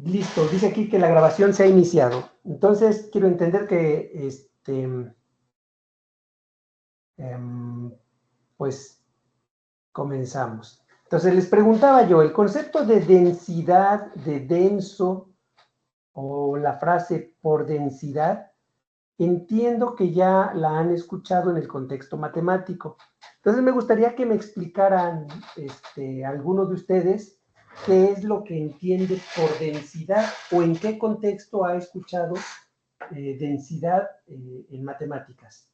Listo, dice aquí que la grabación se ha iniciado. Entonces, quiero entender que, pues, comenzamos. Entonces, les preguntaba yo, el concepto de densidad, de denso, o la frase por densidad, entiendo que ya la han escuchado en el contexto matemático. Entonces, me gustaría que me explicaran, algunos de ustedes, qué es lo que entiende por densidad o en qué contexto ha escuchado densidad en matemáticas.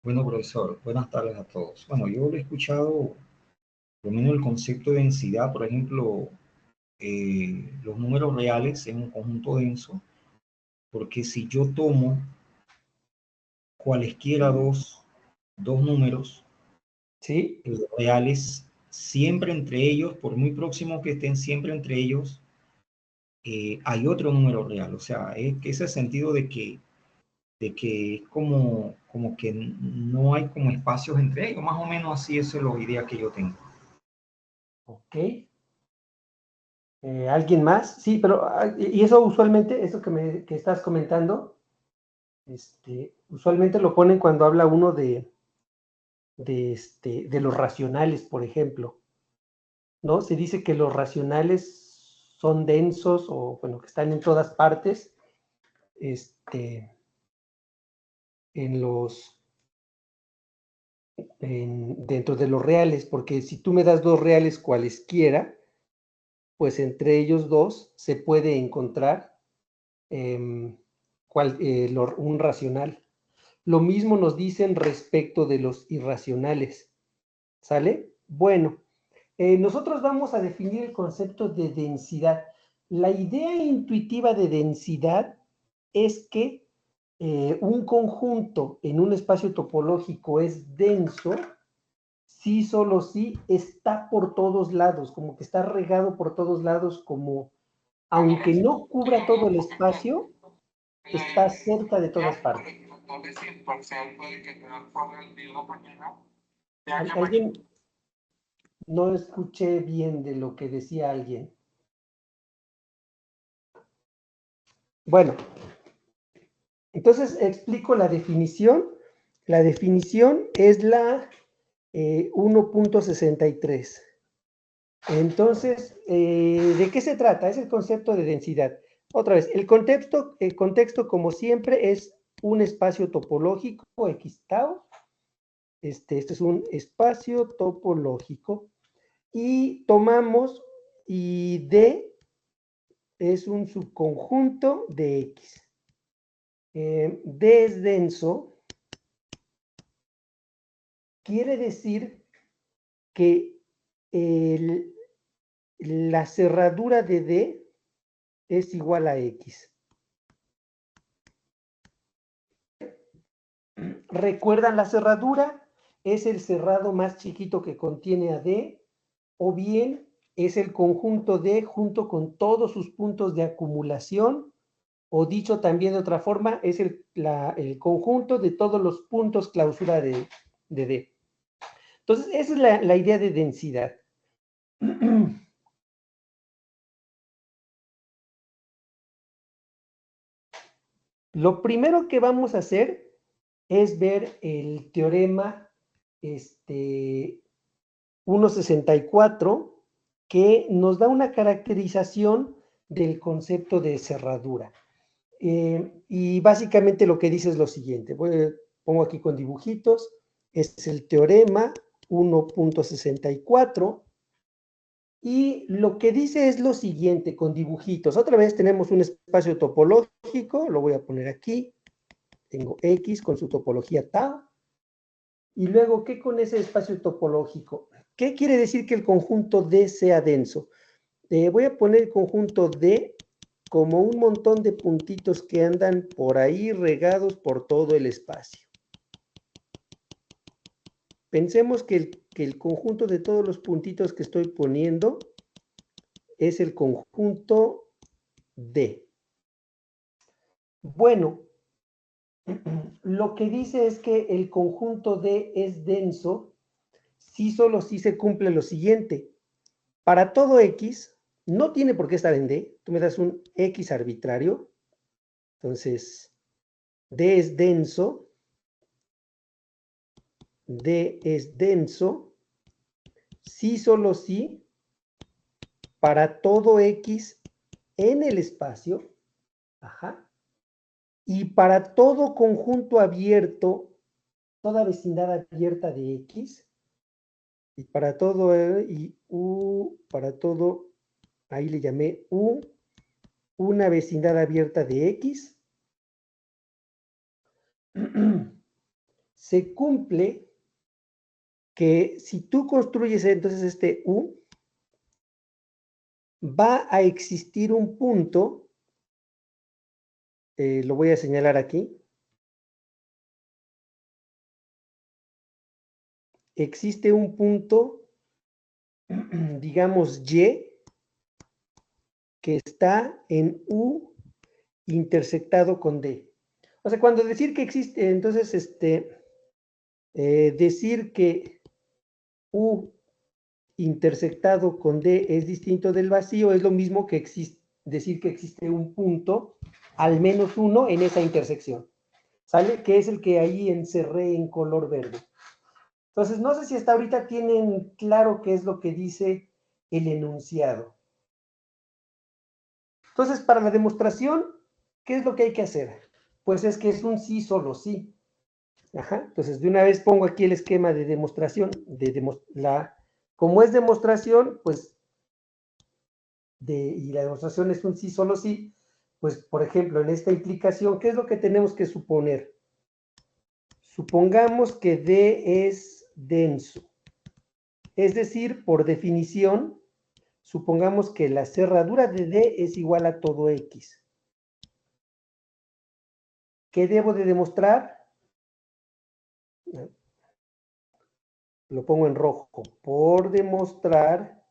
Bueno, profesor, buenas tardes a todos. Bueno, yo lo he escuchado, por lo menos el concepto de densidad, por ejemplo, los números reales en un conjunto denso, porque si yo tomo cualesquiera dos números ¿Sí? reales, siempre entre ellos, por muy próximos que estén, siempre entre ellos, hay otro número real. O sea, es que ese sentido de que es como que no hay como espacios entre ellos, más o menos así, eso es la idea que yo tengo. Ok. ¿Alguien más? Sí, pero, y eso usualmente, eso que estás comentando, usualmente lo ponen cuando habla uno de los racionales, por ejemplo, ¿no? Se dice que los racionales son densos o, bueno, que están en todas partes, este, en los, dentro de los reales, porque si tú me das dos reales cualesquiera, pues entre ellos dos se puede encontrar eh, un racional. Lo mismo nos dicen respecto de los irracionales, ¿sale? Bueno, nosotros vamos a definir el concepto de densidad. La idea intuitiva de densidad es que un conjunto en un espacio topológico es denso si solo si está por todos lados, como que está regado por todos lados, como aunque no cubra todo el espacio, está cerca de todas partes. Alguien no escuché bien de lo que decía alguien. Bueno, entonces explico la definición. La definición es la 1.63. Entonces, ¿de qué se trata? Es el concepto de densidad. Otra vez, el contexto como siempre, es un espacio topológico, X tau. Este es un espacio topológico. Y tomamos, y D es un subconjunto de X. D es denso, quiere decir que el, la cerradura de D es igual a X. ¿Recuerdan la cerradura? Es el cerrado más chiquito que contiene a D, o bien es el conjunto D junto con todos sus puntos de acumulación, o dicho también de otra forma, es el conjunto de todos los puntos clausura de D. Entonces, esa es la idea de densidad. Lo primero que vamos a hacer es ver el teorema 1.64, que nos da una caracterización del concepto de cerradura. Y básicamente lo que dice es lo siguiente. Pongo aquí con dibujitos. Es el teorema 1.64. Y lo que dice es lo siguiente, con dibujitos. Otra vez tenemos un espacio topológico, lo voy a poner aquí. Tengo X con su topología tau. Y luego, ¿qué con ese espacio topológico? ¿Qué quiere decir que el conjunto D sea denso? Voy a poner el conjunto D como un montón de puntitos que andan por ahí regados por todo el espacio. Pensemos que el conjunto de todos los puntitos que estoy poniendo es el conjunto D. Bueno, Lo que dice es que el conjunto D es denso si solo si se cumple lo siguiente. Para todo X, no tiene por qué estar en D. Tú me das un X arbitrario. Entonces, D es denso. D es denso si solo si para todo X en el espacio. Ajá. Y para todo conjunto abierto, toda vecindad abierta de X, y para todo, y U, para todo, ahí le llamé U, una vecindad abierta de X, se cumple que si tú construyes entonces este U, va a existir un punto, lo voy a señalar aquí, existe un punto, digamos Y, que está en U intersectado con D. O sea, cuando decir que existe, entonces, decir que U intersectado con D es distinto del vacío es lo mismo que decir que existe un punto, al menos uno, en esa intersección. ¿Sale? Que es el que ahí encerré en color verde. Entonces, no sé si hasta ahorita tienen claro qué es lo que dice el enunciado. Entonces, para la demostración, ¿qué es lo que hay que hacer? Pues es que es un sí, solo sí. Ajá. Entonces, de una vez pongo aquí el esquema de demostración. Como es demostración, pues, y la demostración es un sí, solo sí, pues, por ejemplo, en esta implicación, ¿qué es lo que tenemos que suponer? Supongamos que D es denso. Es decir, por definición, supongamos que la cerradura de D es igual a todo X. ¿Qué debo de demostrar? Lo pongo en rojo. Por demostrar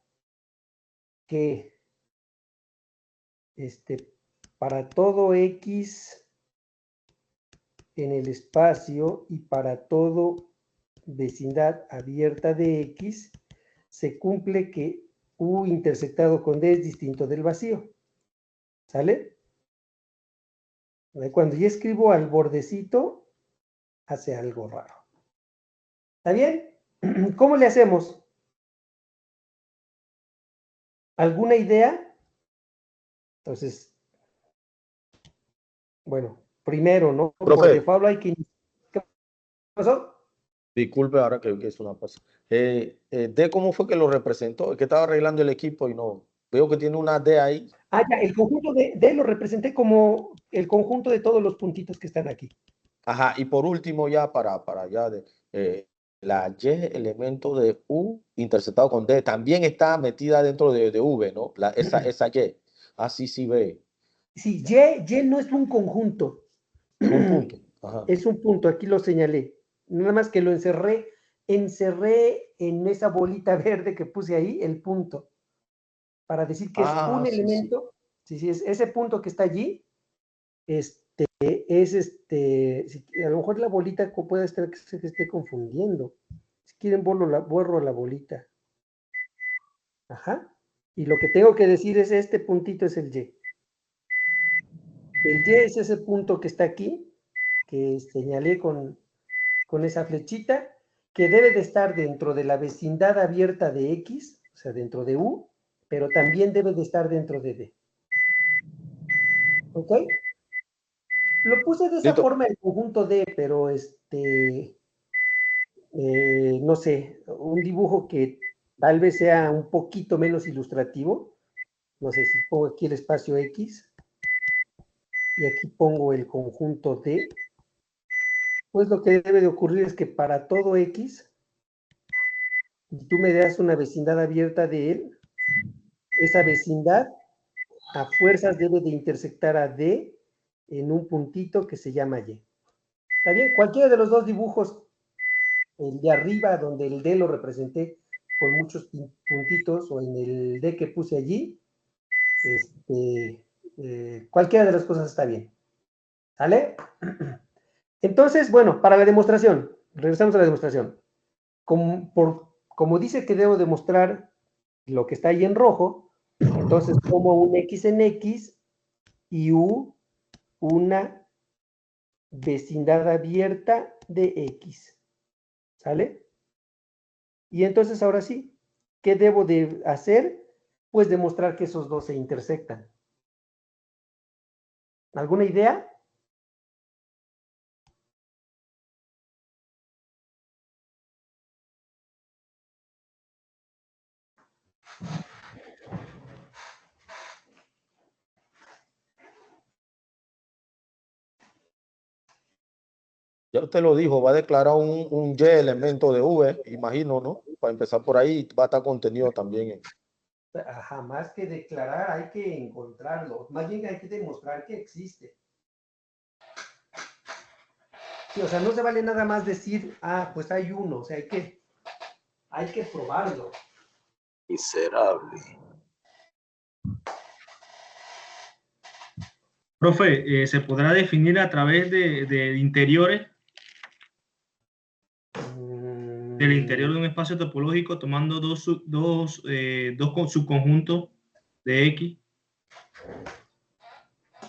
que para todo X en el espacio y para todo vecindad abierta de X, se cumple que U intersectado con D es distinto del vacío. ¿Sale? Cuando ya escribo al bordecito, hace algo raro. ¿Está bien? ¿Cómo le hacemos? ¿Alguna idea? Entonces, bueno, primero, ¿no? Por Profe, default hay que... ¿Qué pasó? disculpe ahora que es una cosa. D, ¿cómo fue que lo representó? Es que estaba arreglando el equipo y no. Veo que tiene una D ahí. Ah, ya, el conjunto de D lo representé como el conjunto de todos los puntitos que están aquí. Ajá, y por último ya para ya la Y elemento de U interceptado con D también está metida dentro de V, ¿no? Esa Y. Ah, sí, sí, ve. Sí, Y no es un conjunto. Es un punto. Ajá. Es un punto, aquí lo señalé. Nada más que lo encerré en esa bolita verde que puse ahí, el punto, para decir que es un Ah, sí, sí. elemento. Sí, sí, es ese punto que está allí, es a lo mejor la bolita puede estar que se esté confundiendo. Si quieren, borro la bolita. Ajá. Y lo que tengo que decir es este puntito es el Y. El Y es ese punto que está aquí, que señalé con esa flechita, que debe de estar dentro de la vecindad abierta de X, o sea, dentro de U, pero también debe de estar dentro de D. ¿Ok? Lo puse de esa Listo. forma el conjunto D, pero no sé, un dibujo que tal vez sea un poquito menos ilustrativo. No sé si pongo aquí el espacio X y aquí pongo el conjunto D. Pues lo que debe de ocurrir es que para todo X, y tú me das una vecindad abierta de él, esa vecindad a fuerzas debe de intersectar a D en un puntito que se llama Y. ¿Está bien? Cualquiera de los dos dibujos, el de arriba, donde el D lo representé con muchos puntitos, o en el D que puse allí, cualquiera de las cosas está bien. ¿Sale? Entonces, bueno, para la demostración, regresamos a la demostración. Como dice que debo demostrar lo que está ahí en rojo, entonces tomo un X en X y U una vecindad abierta de X. ¿Sale? Y entonces ahora sí, ¿qué debo de hacer? Pues demostrar que esos dos se intersectan. ¿Alguna idea? Ya usted lo dijo, va a declarar un Y elemento de V, imagino, ¿no? Para empezar por ahí, va a estar contenido también. Ajá, más que declarar, hay que encontrarlo. Más bien hay que demostrar que existe. Sí, o sea, no se vale nada más decir, ah, pues hay uno. O sea, hay que probarlo. Miserable. Profe, ¿se podrá definir a través de interiores? Del interior de un espacio topológico tomando dos subconjuntos de X.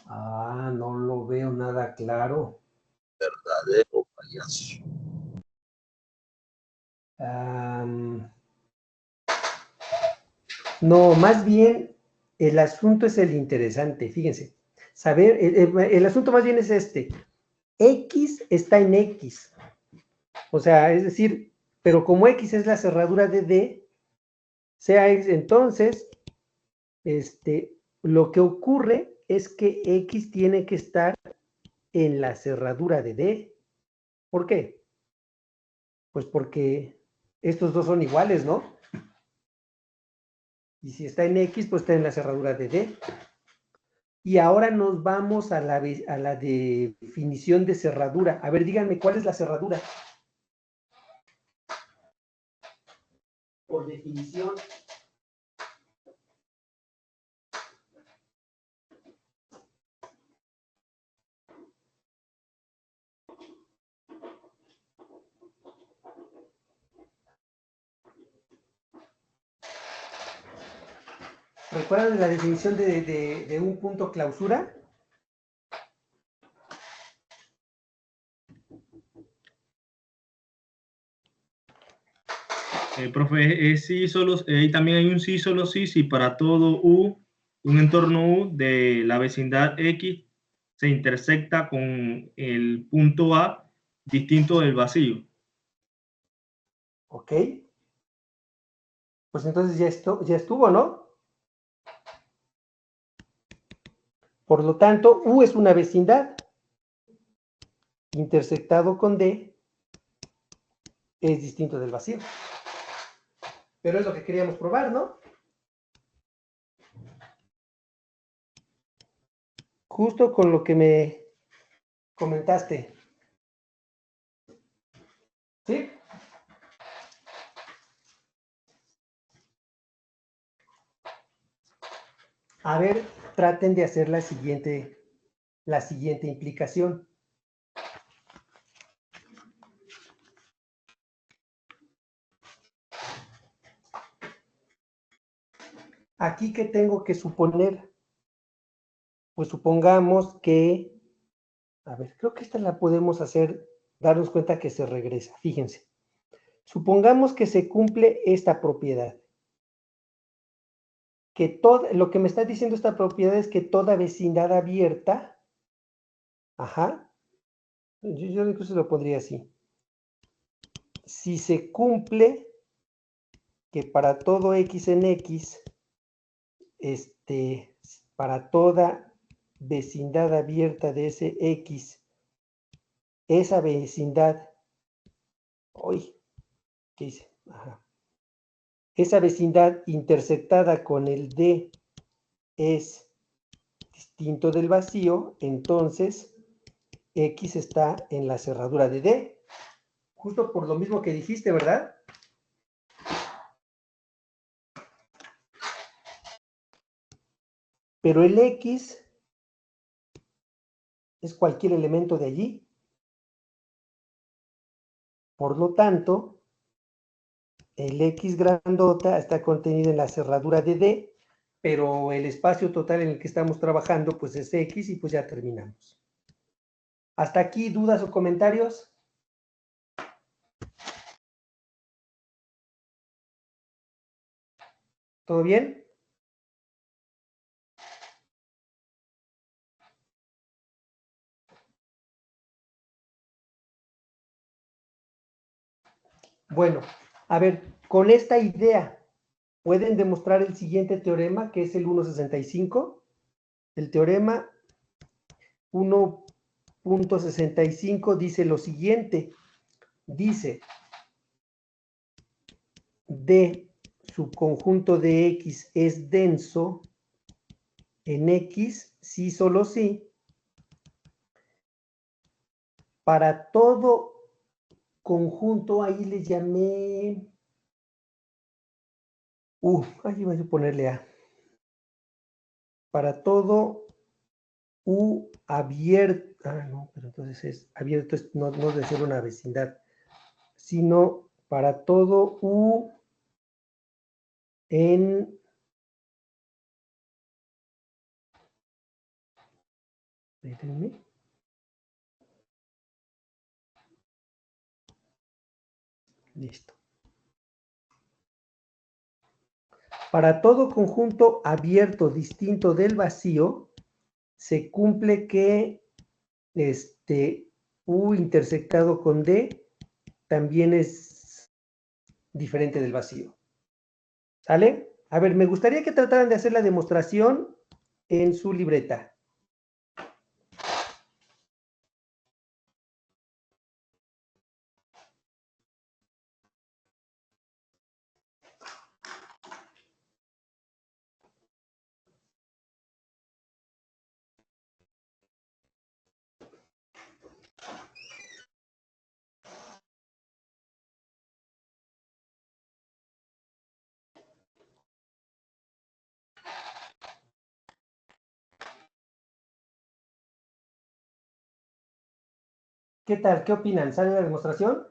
Ah, no lo veo nada claro. Verdadero payaso. No, más bien el asunto es el interesante, fíjense. Saber, el asunto más bien es este. X está en X. O sea, es decir, pero como X es la cerradura de D, sea X, entonces, lo que ocurre es que X tiene que estar en la cerradura de D. ¿Por qué? Pues porque estos dos son iguales, ¿no? Y si está en X, pues está en la cerradura de D. Y ahora nos vamos a la definición de cerradura. A ver, díganme, ¿cuál es la cerradura? Por definición. ¿Recuerdan la definición de un punto clausura? Profe, es sí, solo, también hay un sí, solo sí, si para todo U, un entorno U de la vecindad X se intersecta con el punto A distinto del vacío. Ok. Pues entonces ya estuvo, ¿no? Por lo tanto, U es una vecindad. Intersectado con D es distinto del vacío. Pero es lo que queríamos probar, ¿no? Justo con lo que me comentaste. ¿Sí? A ver, traten de hacer la siguiente implicación. Aquí, ¿qué tengo que suponer? Pues supongamos que, a ver, creo que esta la podemos hacer, darnos cuenta que se regresa. Fíjense. Supongamos que se cumple esta propiedad. Lo que me está diciendo esta propiedad es que toda vecindad abierta, ajá, yo incluso lo pondría así. Si se cumple que para todo X en X, para toda vecindad abierta de ese X, esa vecindad, uy, ¿qué hice? Ajá. Esa vecindad intersectada con el D es distinto del vacío, entonces X está en la cerradura de D. Justo por lo mismo que dijiste, ¿verdad? Pero el X es cualquier elemento de allí. Por lo tanto, el X grandota está contenido en la cerradura de D, pero el espacio total en el que estamos trabajando pues es X y pues ya terminamos. ¿Hasta aquí dudas o comentarios? ¿Todo bien? Bueno, a ver, con esta idea, ¿pueden demostrar el siguiente teorema, que es el 1.65? El teorema 1.65 dice lo siguiente. Dice, D subconjunto de X es denso en X, sí, solo sí, para todo conjunto, ahí le llamé ahí voy a ponerle A. Para todo U abierto, no, pero entonces es abierto, no debe ser una vecindad, sino para todo U en espérenme. Listo. Para todo conjunto abierto distinto del vacío, se cumple que U intersectado con D también es diferente del vacío. ¿Sale? A ver, me gustaría que trataran de hacer la demostración en su libreta. ¿Qué tal? ¿Qué opinan? ¿Sale la demostración?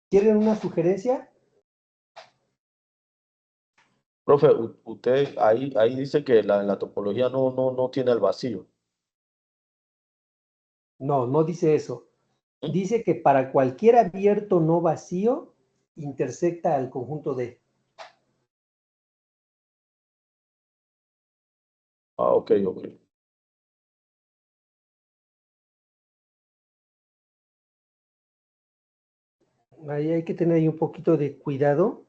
¿Quieren una sugerencia? Profe, usted ahí dice que la topología no tiene el vacío. No, no dice eso. Dice que para cualquier abierto no vacío, intersecta al conjunto D. Ok. Ahí hay que tener ahí un poquito de cuidado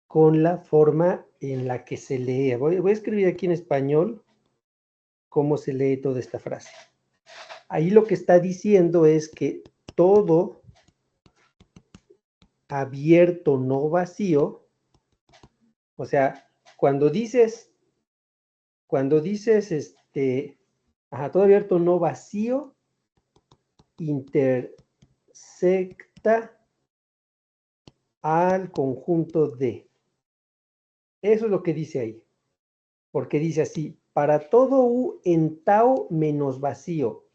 con la forma en la que se lee. Voy a escribir aquí en español cómo se lee toda esta frase. Ahí lo que está diciendo es que todo abierto no vacío, o sea, cuando dices, todo abierto no vacío intersecta al conjunto D. Eso es lo que dice ahí. Porque dice así, para todo U en tau menos vacío.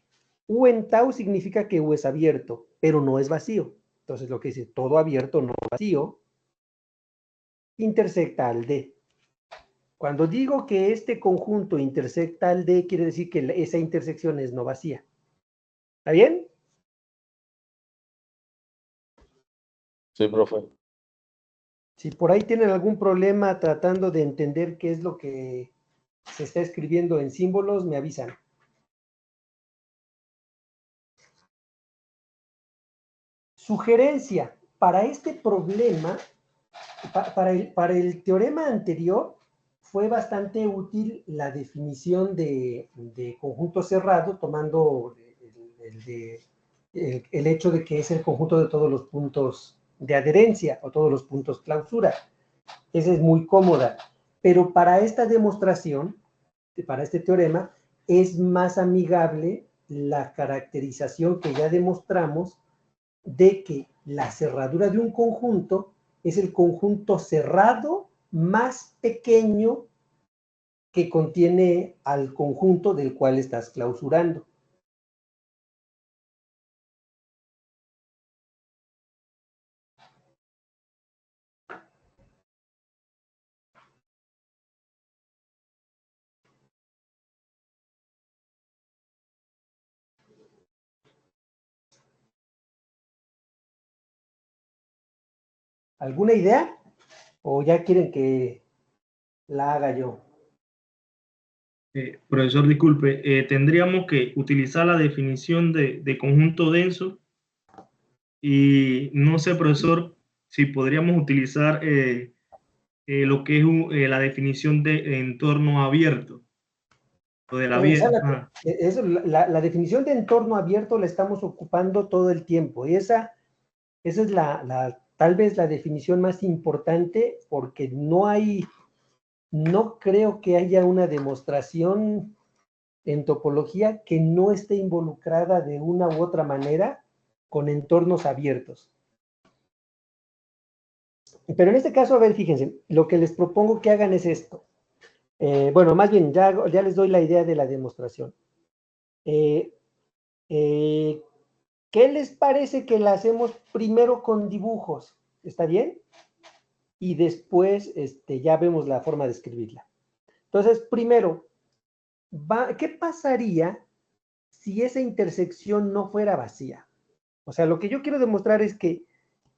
U en tau significa que U es abierto, pero no es vacío. Entonces lo que dice, todo abierto no vacío, intersecta al D. Cuando digo que este conjunto intersecta al D, quiere decir que esa intersección es no vacía. ¿Está bien? Sí, profe. Si por ahí tienen algún problema tratando de entender qué es lo que se está escribiendo en símbolos, me avisan. Sugerencia, para este problema, para el teorema anterior, fue bastante útil la definición de conjunto cerrado, tomando el hecho de que es el conjunto de todos los puntos de adherencia o todos los puntos clausura. Esa es muy cómoda. Pero para esta demostración, para este teorema, es más amigable la caracterización que ya demostramos de que la cerradura de un conjunto es el conjunto cerrado más pequeño que contiene al conjunto del cual estás clausurando. ¿Alguna idea? ¿O ya quieren que la haga yo? Profesor, disculpe, tendríamos que utilizar la definición de conjunto denso y no sé, profesor, si podríamos utilizar lo que es la definición de entorno abierto. O de la la definición de entorno abierto la estamos ocupando todo el tiempo. Y esa es tal vez la definición más importante porque no creo que haya una demostración en topología que no esté involucrada de una u otra manera con entornos abiertos. Pero en este caso, a ver, fíjense, lo que les propongo que hagan es esto. Bueno, más bien, ya les doy la idea de la demostración. ¿Qué les parece que la hacemos primero con dibujos? ¿Está bien? Y después ya vemos la forma de escribirla. Entonces, primero, ¿qué pasaría si esa intersección no fuera vacía? O sea, lo que yo quiero demostrar es que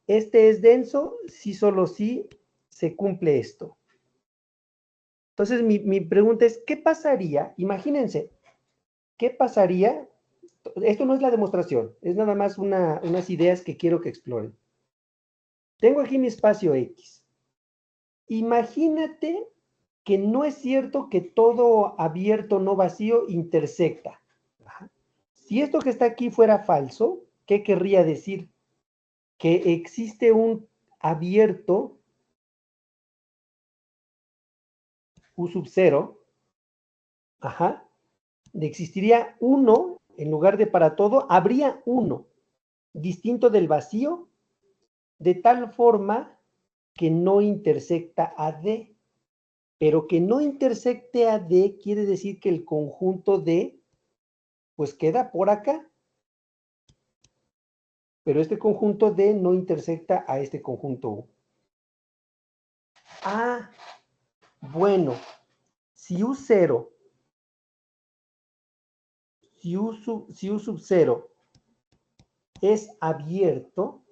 este es denso si solo si se cumple esto. Entonces, mi pregunta es, ¿qué pasaría? Imagínense, ¿qué pasaría? Esto no es la demostración, es nada más unas ideas que quiero que exploren. Tengo aquí mi espacio X. Imagínate que no es cierto que todo abierto no vacío intersecta. Si esto que está aquí fuera falso, ¿qué querría decir? Que existe un abierto U sub 0, existiría uno, en lugar de para todo, habría uno, distinto del vacío, de tal forma que no intersecta a D. Pero que no intersecte a D quiere decir que el conjunto D, pues queda por acá. Pero este conjunto D no intersecta a este conjunto U. Ah, bueno, si U sub 0 es abierto,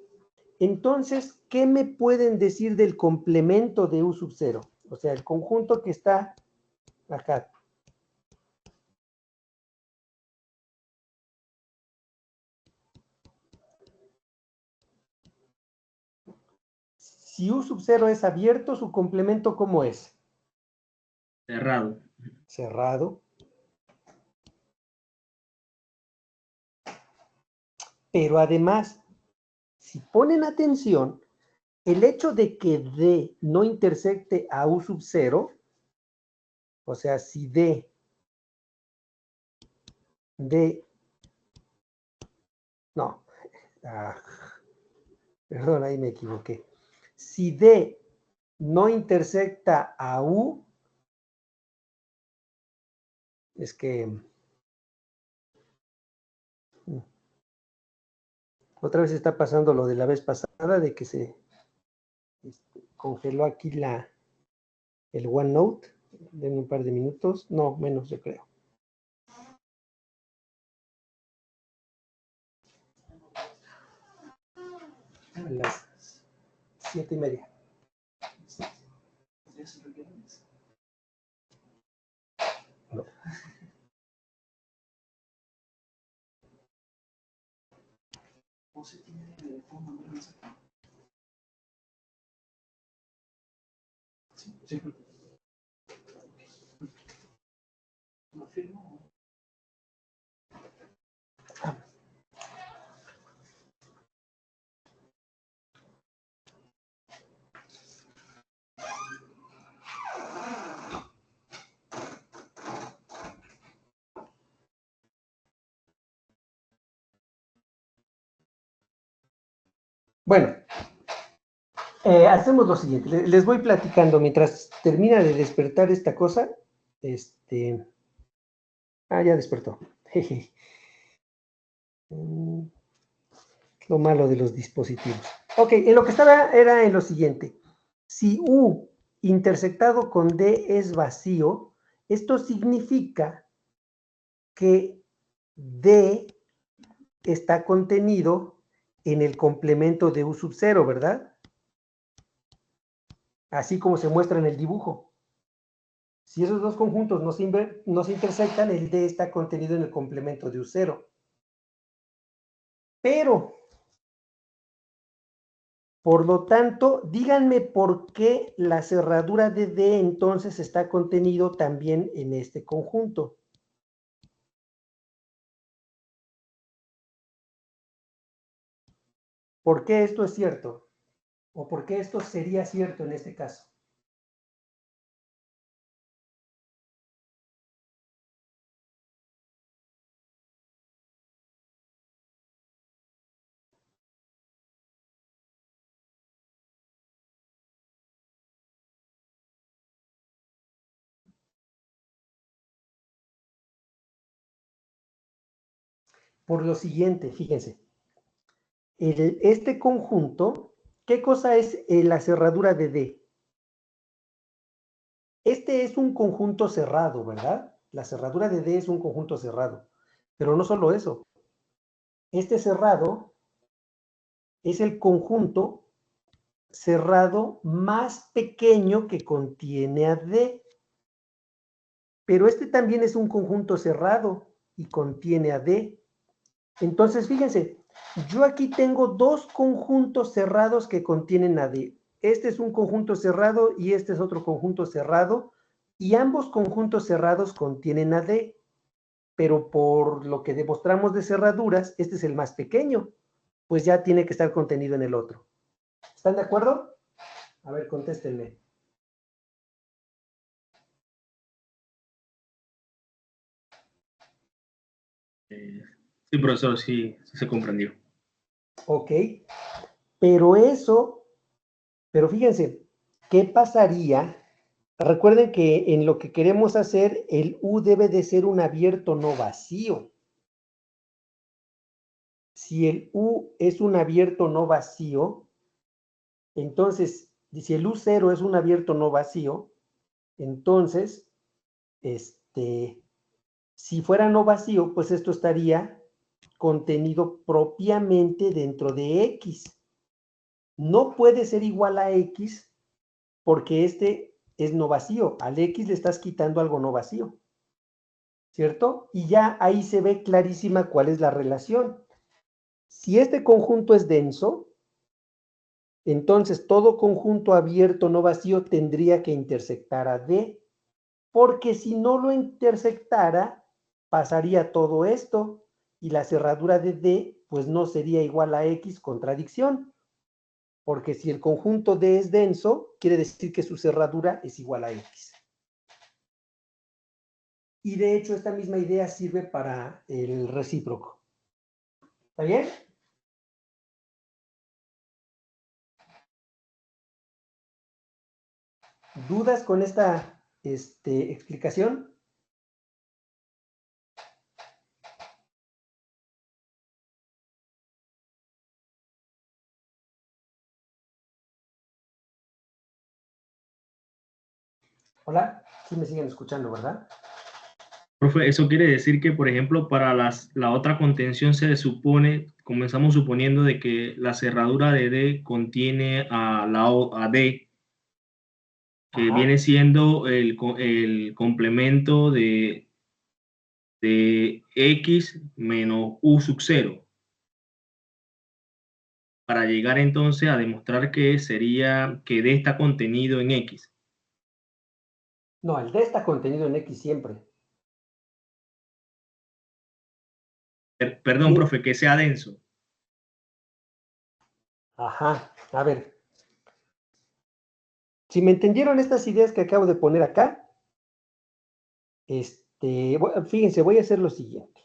entonces, ¿qué me pueden decir del complemento de U sub 0? O sea, el conjunto que está acá. Si U sub 0 es abierto, ¿su complemento cómo es? Cerrado. Cerrado. Pero además, si ponen atención, el hecho de que D no intersecte a U sub 0 O sea, si no, perdón, ahí me equivoqué. Si D no intersecta a U, es que otra vez está pasando lo de la vez pasada, de que se congeló aquí el OneNote. Denme un par de minutos, no, menos yo creo. A las 7:30. No. Sí. Bueno, hacemos lo siguiente. Les voy platicando mientras termina de despertar esta cosa. Ya despertó. Lo malo de los dispositivos. Ok, en lo que estaba era en lo siguiente. Si U intersectado con D es vacío, esto significa que D está contenido en el complemento de U sub 0, ¿verdad? Así como se muestra en el dibujo. Si esos dos conjuntos no se intersectan, el D está contenido en el complemento de U0. Pero, por lo tanto, díganme por qué la cerradura de D entonces está contenido también en este conjunto. ¿Por qué esto es cierto? ¿O por qué esto sería cierto en este caso? Por lo siguiente, fíjense. Este conjunto, ¿qué cosa es la cerradura de D? Este es un conjunto cerrado, ¿verdad? La cerradura de D es un conjunto cerrado. Pero no solo eso. Este cerrado es el conjunto cerrado más pequeño que contiene a D. Pero este también es un conjunto cerrado y contiene a D. Entonces, fíjense, yo aquí tengo dos conjuntos cerrados que contienen a D. Este es un conjunto cerrado y este es otro conjunto cerrado, y ambos conjuntos cerrados contienen a D. Pero por lo que demostramos de cerraduras, este es el más pequeño, pues ya tiene que estar contenido en el otro. ¿Están de acuerdo? A ver, contéstenme. Sí, profesor, sí se comprendió. Ok, pero fíjense, ¿qué pasaría? Recuerden que en lo que queremos hacer, el U debe de ser un abierto no vacío. Si el U es un abierto no vacío, entonces, si el U0 es un abierto no vacío, entonces, si fuera no vacío, pues esto estaría contenido propiamente dentro de X. No puede ser igual a X porque este es no vacío. Al X le estás quitando algo no vacío, ¿cierto? Y ya ahí se ve clarísima cuál es la relación. Si este conjunto es denso, entonces todo conjunto abierto no vacío tendría que intersectar a D, porque si no lo intersectara, pasaría todo esto y la cerradura de D pues no sería igual a X, contradicción, porque si el conjunto D es denso, quiere decir que su cerradura es igual a X. Y de hecho, esta misma idea sirve para el recíproco. ¿Está bien? ¿Dudas con esta explicación? Hola, sí me siguen escuchando, ¿verdad? Profe, eso quiere decir que, por ejemplo, para la otra contención se supone, comenzamos suponiendo de que la cerradura de D contiene a D, que Ajá. viene siendo el complemento de X menos U sub 0, para llegar entonces a demostrar que sería que D está contenido en X. No, el D está contenido en X siempre. Perdón, Sí. profe, que sea denso. Ajá, a ver. Si me entendieron estas ideas que acabo de poner acá, fíjense, voy a hacer lo siguiente.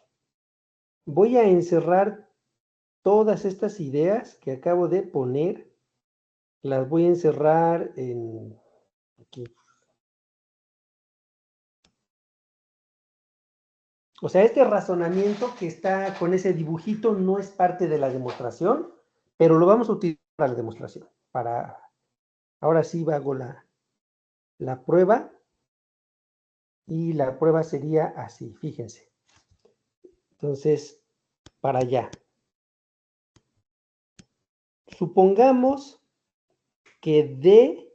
Voy a encerrar todas estas ideas que acabo de poner, las voy a encerrar en aquí. O sea, este razonamiento que está con ese dibujito no es parte de la demostración, pero lo vamos a utilizar para la demostración. Ahora sí hago la prueba, y la prueba sería así, fíjense. Entonces, para allá. Supongamos que D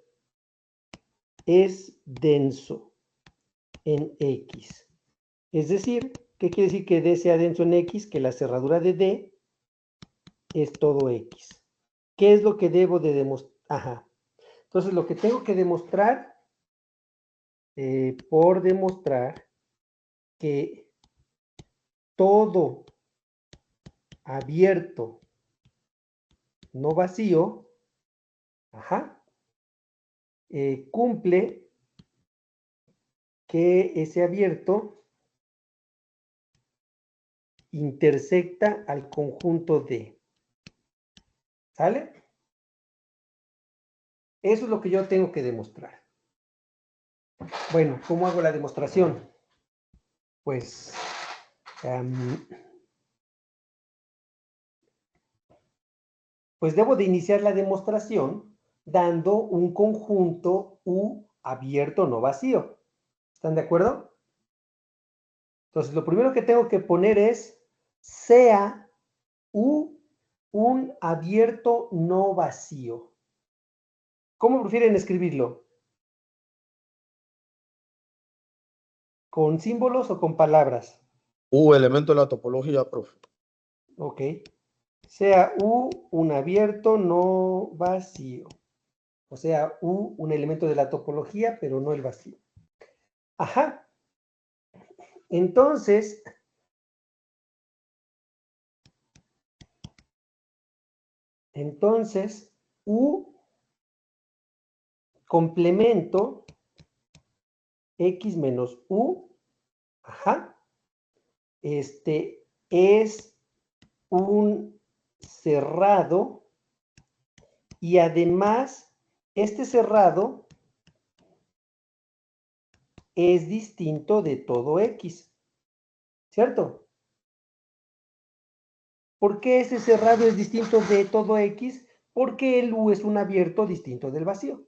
es denso en X. Es decir, ¿qué quiere decir que D sea denso en X? Que la cerradura de D es todo X. ¿Qué es lo que debo de demostrar? Ajá. Entonces, lo que tengo que demostrar, por demostrar que todo abierto, no vacío, ajá, cumple que ese abierto intersecta al conjunto D. ¿Sale? Eso es lo que yo tengo que demostrar. Bueno, ¿cómo hago la demostración? Pues debo de iniciar la demostración dando un conjunto U abierto no vacío. ¿Están de acuerdo? Entonces, lo primero que tengo que poner es sea U un abierto no vacío. ¿Cómo prefieren escribirlo? ¿Con símbolos o con palabras? Elemento de la topología, profe. Ok. Sea U un abierto no vacío. O sea, U un elemento de la topología, pero no el vacío. Ajá. Entonces, U complemento X menos U, ajá, es un cerrado, y además este cerrado es distinto de todo X, ¿cierto? ¿Por qué ese cerrado es distinto de todo X? Porque el U es un abierto distinto del vacío.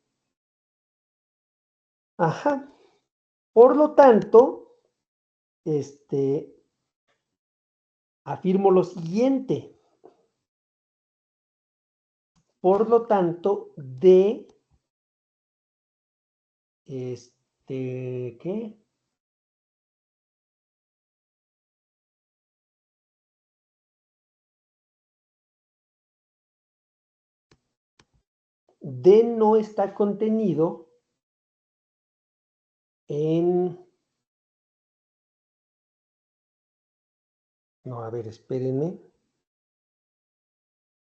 Ajá. Por lo tanto, afirmo lo siguiente. Por lo tanto, D, ¿qué? D no está contenido en... No, a ver, espérenme.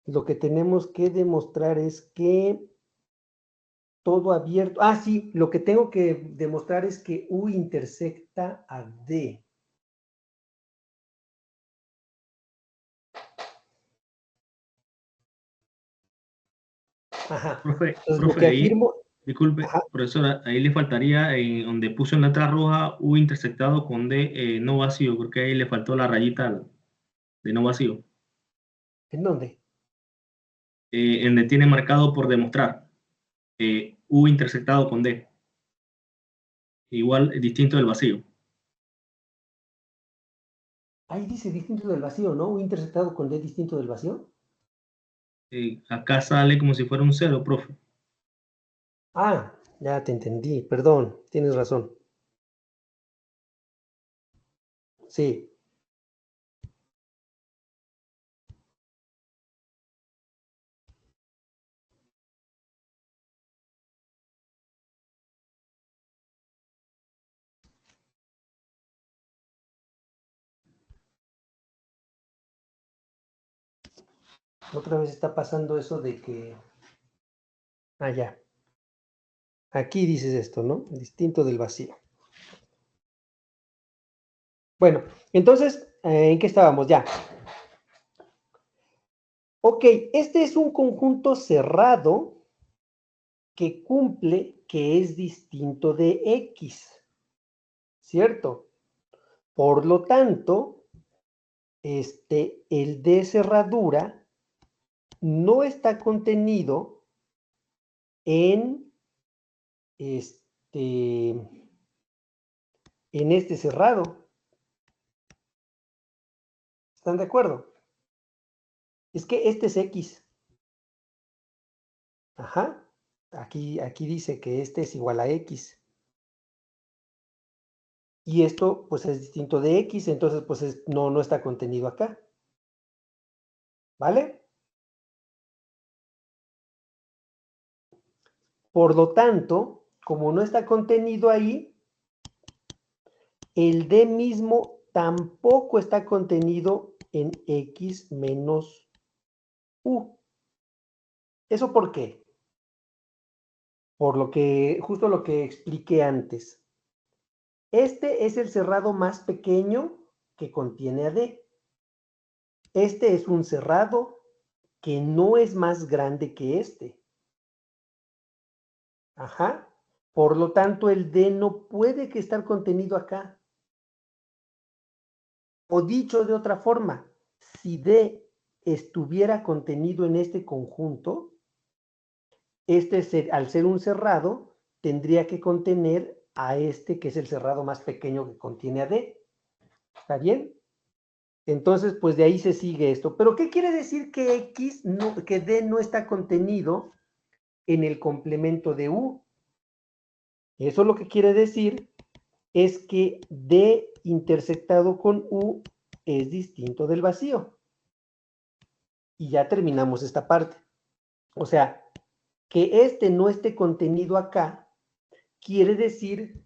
Lo que tenemos que demostrar es que todo abierto. Ah, sí, lo que tengo que demostrar es que U intersecta a D. Ajá. Profe, Entonces, lo que ahí, afirmo... disculpe, Ajá. profesora, ahí le faltaría, donde puso en letra roja U intersectado con D, no vacío, creo que ahí le faltó la rayita de no vacío. ¿En dónde? En donde tiene marcado por demostrar, U intersectado con D, igual distinto del vacío. Ahí dice distinto del vacío, ¿no? U intersectado con D distinto del vacío. Acá sale como si fuera un 0, profe. Ah, ya te entendí, perdón, tienes razón. Sí. Otra vez está pasando eso de que... Ah, ya. Aquí dices esto, ¿no? Distinto del vacío. Bueno, entonces, ¿en qué estábamos? Ya. Ok, este es un conjunto cerrado que cumple que es distinto de X, ¿cierto? Por lo tanto, el de cerradura no está contenido en este cerrado. ¿Están de acuerdo? Es que este es X. Ajá. Aquí dice que este es igual a X. Y esto, pues, es distinto de X, entonces, pues, no está contenido acá. ¿Vale? Por lo tanto, como no está contenido ahí, el D mismo tampoco está contenido en X menos U. ¿Eso por qué? Justo lo que expliqué antes. Este es el cerrado más pequeño que contiene a D. Este es un cerrado que no es más grande que este. Ajá. Por lo tanto, el D no puede que estar contenido acá. O dicho de otra forma, si D estuviera contenido en este conjunto, al ser un cerrado, tendría que contener a este que es el cerrado más pequeño que contiene a D. ¿Está bien? Entonces, pues de ahí se sigue esto. ¿Pero qué quiere decir que que D no está contenido en el complemento de U? Eso lo que quiere decir es que D intersectado con U es distinto del vacío. Y ya terminamos esta parte. O sea, que este no esté contenido acá quiere decir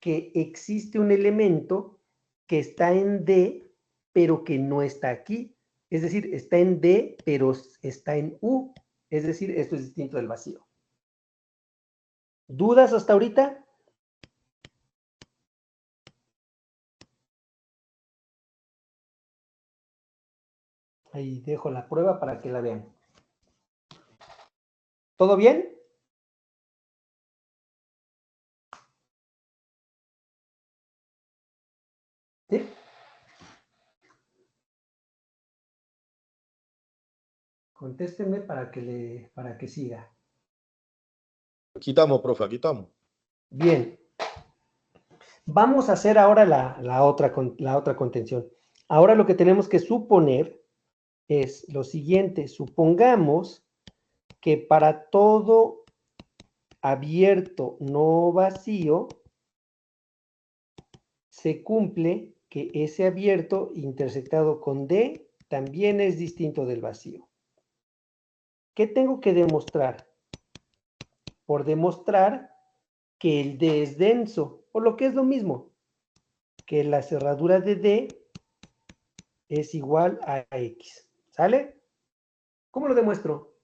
que existe un elemento que está en D, pero que no está aquí. Es decir, está en D, pero está en U. Es decir, esto es distinto del vacío. ¿Dudas hasta ahorita? Ahí dejo la prueba para que la vean. ¿Todo bien? ¿Sí? Contéstenme para que siga. Aquí estamos, profe, aquí estamos. Bien. Vamos a hacer ahora la otra contención. Ahora lo que tenemos que suponer es lo siguiente. Supongamos que para todo abierto no vacío se cumple que ese abierto intersectado con D también es distinto del vacío. ¿Qué tengo que demostrar? Por demostrar que el D es denso, o lo que es lo mismo, que la cerradura de D es igual a X. ¿Sale? ¿Cómo lo demuestro?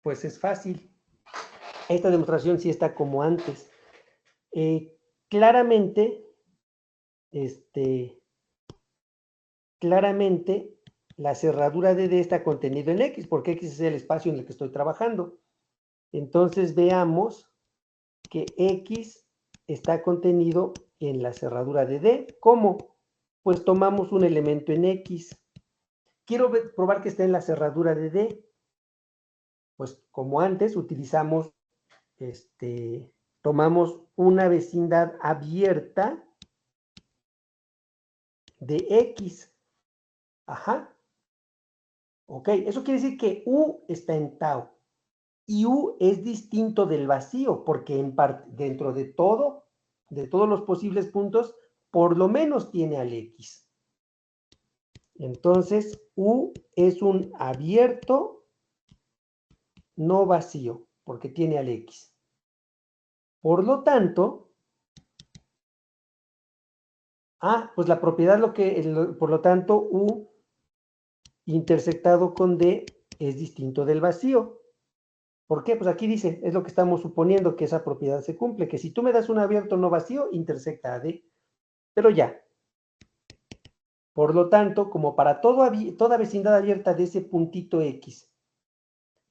Pues es fácil. Esta demostración sí está como antes. Claramente, la cerradura de D está contenida en X, porque X es el espacio en el que estoy trabajando. Entonces veamos que X está contenido en la cerradura de D. ¿Cómo? Pues tomamos un elemento en X. Quiero probar que está en la cerradura de D. Pues como antes utilizamos, tomamos una vecindad abierta de X. Ajá. Ok, eso quiere decir que U está en tau. Y U es distinto del vacío, porque dentro de todos los posibles puntos, por lo menos tiene al X. Entonces, U es un abierto no vacío, porque tiene al X. Por lo tanto, pues la propiedad, por lo tanto, U intersectado con D es distinto del vacío. ¿Por qué? Pues aquí dice, es lo que estamos suponiendo que esa propiedad se cumple, que si tú me das un abierto no vacío, intersecta a D. Pero ya. Por lo tanto, como para toda vecindad abierta de ese puntito X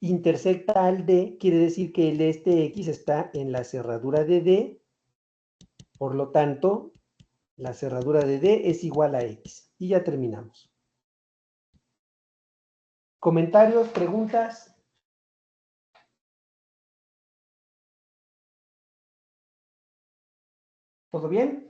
intersecta al D, quiere decir que este X está en la cerradura de D. Por lo tanto, la cerradura de D es igual a X. Y ya terminamos. ¿Comentarios, preguntas? ¿Todo bien?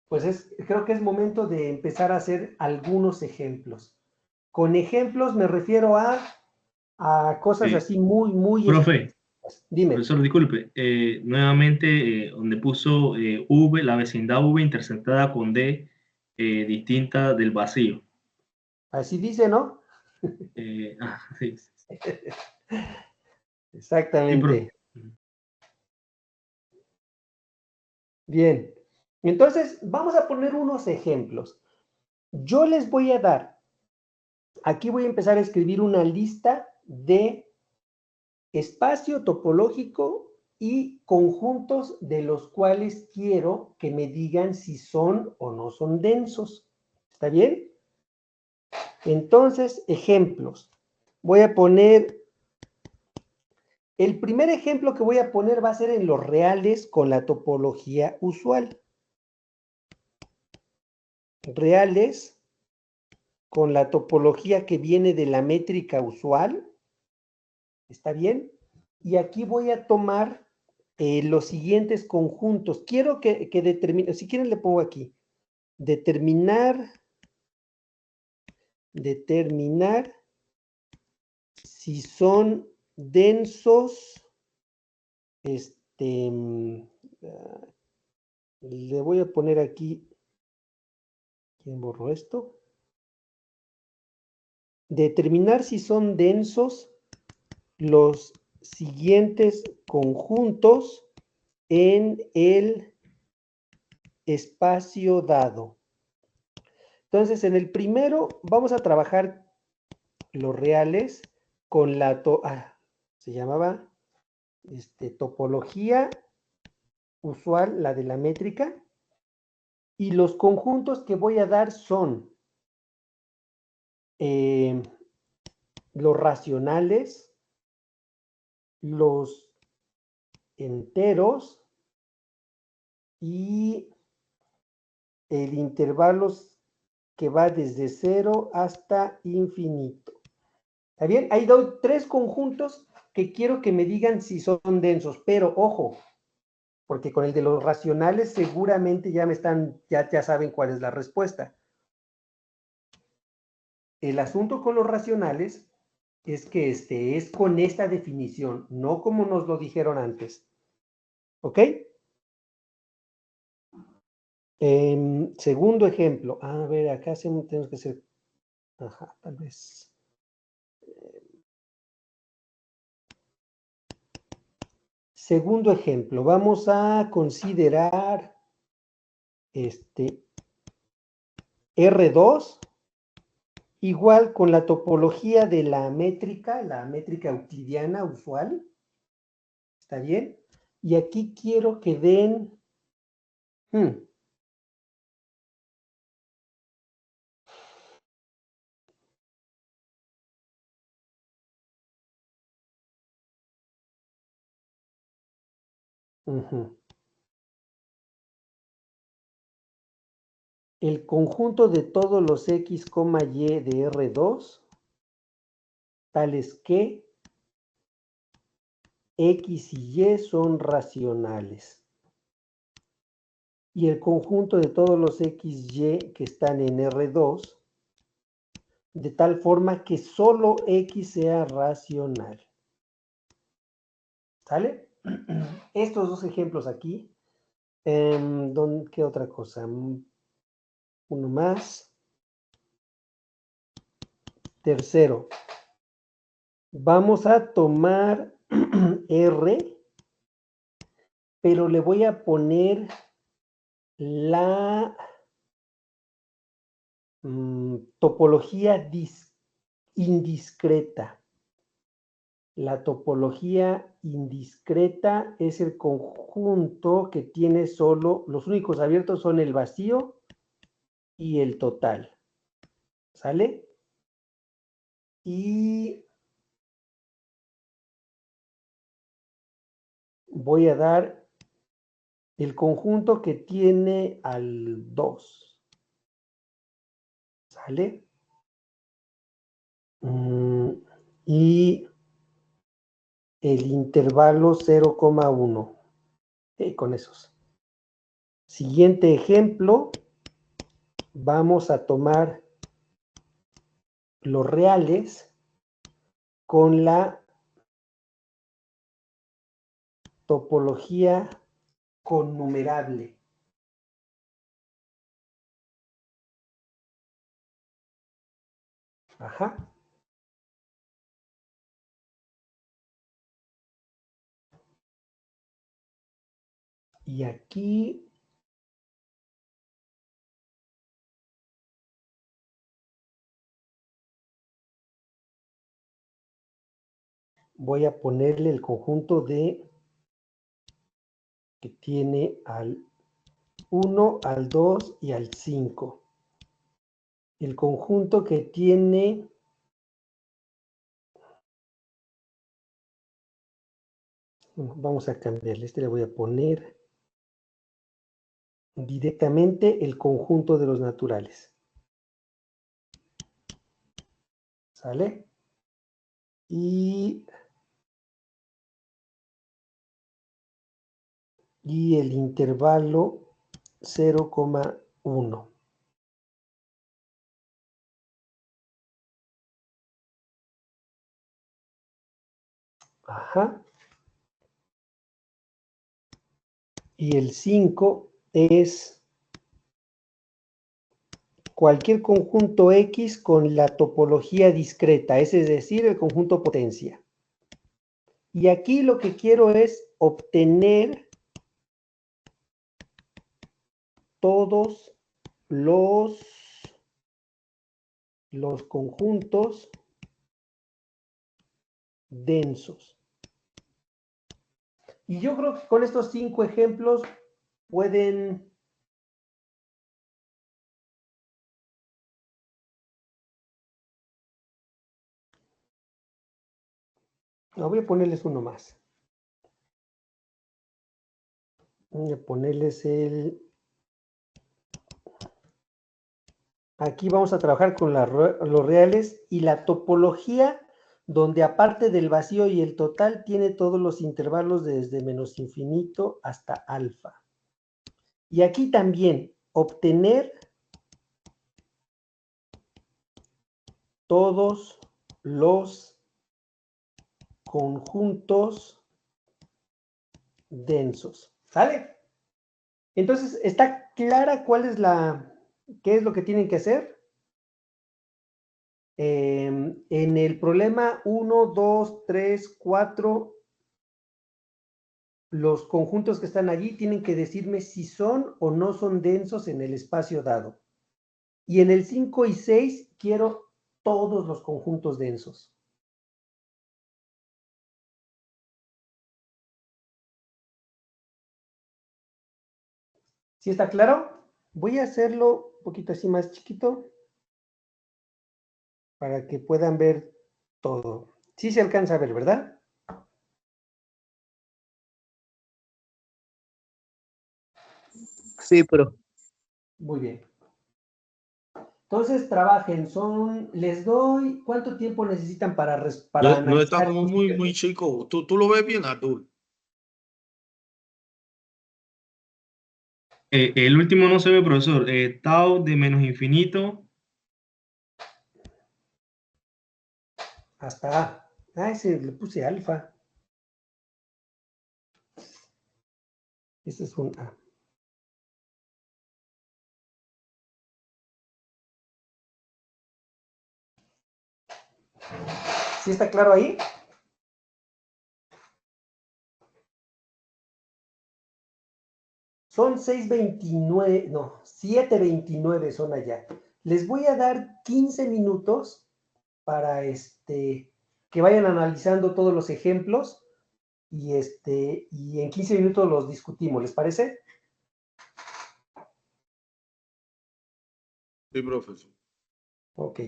Pues creo que es momento de empezar a hacer algunos ejemplos. Con ejemplos me refiero a cosas así muy... Profe, Dime. profesor, disculpe. Nuevamente, donde puso V, la vecindad V intersectada con D, distinta del vacío. Así dice, ¿no? Sí. Exactamente. Sí, Bien. Entonces, vamos a poner unos ejemplos. Yo les voy a dar, aquí voy a empezar a escribir una lista de espacio topológico y conjuntos de los cuales quiero que me digan si son o no son densos. ¿Está bien? Entonces, ejemplos. Voy a poner, el primer ejemplo que voy a poner va a ser en los reales con la topología usual. Reales con la topología que viene de la métrica usual. ¿Está bien? Y aquí voy a tomar los siguientes conjuntos. Quiero que determine, si quieren le pongo aquí, determinar si son densos, le voy a poner aquí, ¿quién borró esto? Determinar si son densos los siguientes conjuntos en el espacio dado. Entonces, en el primero vamos a trabajar los reales con la se llamaba topología usual, la de la métrica, y los conjuntos que voy a dar son los racionales, los enteros y el intervalo que va desde 0 hasta infinito. ¿Está bien? Ahí doy 3 conjuntos que quiero que me digan si son densos, pero ojo, porque con el de los racionales seguramente ya saben cuál es la respuesta. El asunto con los racionales es que es con esta definición, no como nos lo dijeron antes. ¿Ok? Segundo ejemplo. A ver, acá tenemos que hacer... Ajá, tal vez. Segundo ejemplo, vamos a considerar R2 igual con la topología de la métrica euclidiana usual. ¿Está bien? Y aquí quiero que den... El conjunto de todos los x, y de R2, tales que x y y son racionales. Y el conjunto de todos los x, y que están en R2, de tal forma que solo x sea racional. ¿Sale? Estos dos ejemplos aquí. ¿Qué otra cosa? Uno más. Tercero. Vamos a tomar R, pero le voy a poner la topología indiscreta. La topología indiscreta es el conjunto que tiene solo, los únicos abiertos son el vacío y el total. ¿Sale? Y voy a dar el conjunto que tiene al 2. ¿Sale? Y el intervalo 0,1. Con esos. Siguiente ejemplo. Vamos a tomar los reales con la topología connumerable. Ajá. Y aquí voy a ponerle el conjunto que tiene al 1, al 2 y al 5. El conjunto que tiene vamos a cambiarle, le voy a poner directamente el conjunto de los naturales. ¿Sale? Y el intervalo 0,1. Ajá. Y el 5 es cualquier conjunto X con la topología discreta, es decir, el conjunto potencia. Y aquí lo que quiero es obtener todos los conjuntos densos. Y yo creo que con estos 5 ejemplos pueden... No, voy a ponerles uno más. Voy a ponerles el... Aquí vamos a trabajar con los reales y la topología donde aparte del vacío y el total tiene todos los intervalos desde menos infinito hasta alfa. Y aquí también obtener todos los conjuntos densos. ¿Sale? Entonces, ¿está clara cuál es qué es lo que tienen que hacer? En el problema 1, 2, 3, 4 los conjuntos que están allí tienen que decirme si son o no son densos en el espacio dado. Y en el 5 y 6 quiero todos los conjuntos densos. ¿Sí está claro? Voy a hacerlo un poquito así más chiquito para que puedan ver todo. Sí se alcanza a ver, ¿verdad? Sí, pero Muy bien. Entonces trabajen, les doy, ¿cuánto tiempo necesitan para No está analizar como estos muy ejercicios? chico. Tú lo ves bien, Artur. El último no se ve, profesor. Tau de menos infinito. Hasta A. Ah, ese le puse alfa. Este es un A. ¿Sí está claro ahí? Son 6:29, no, 7:29 son allá. Les voy a dar 15 minutos para que vayan analizando todos los ejemplos y en 15 minutos los discutimos, ¿les parece? Sí, profesor. Ok.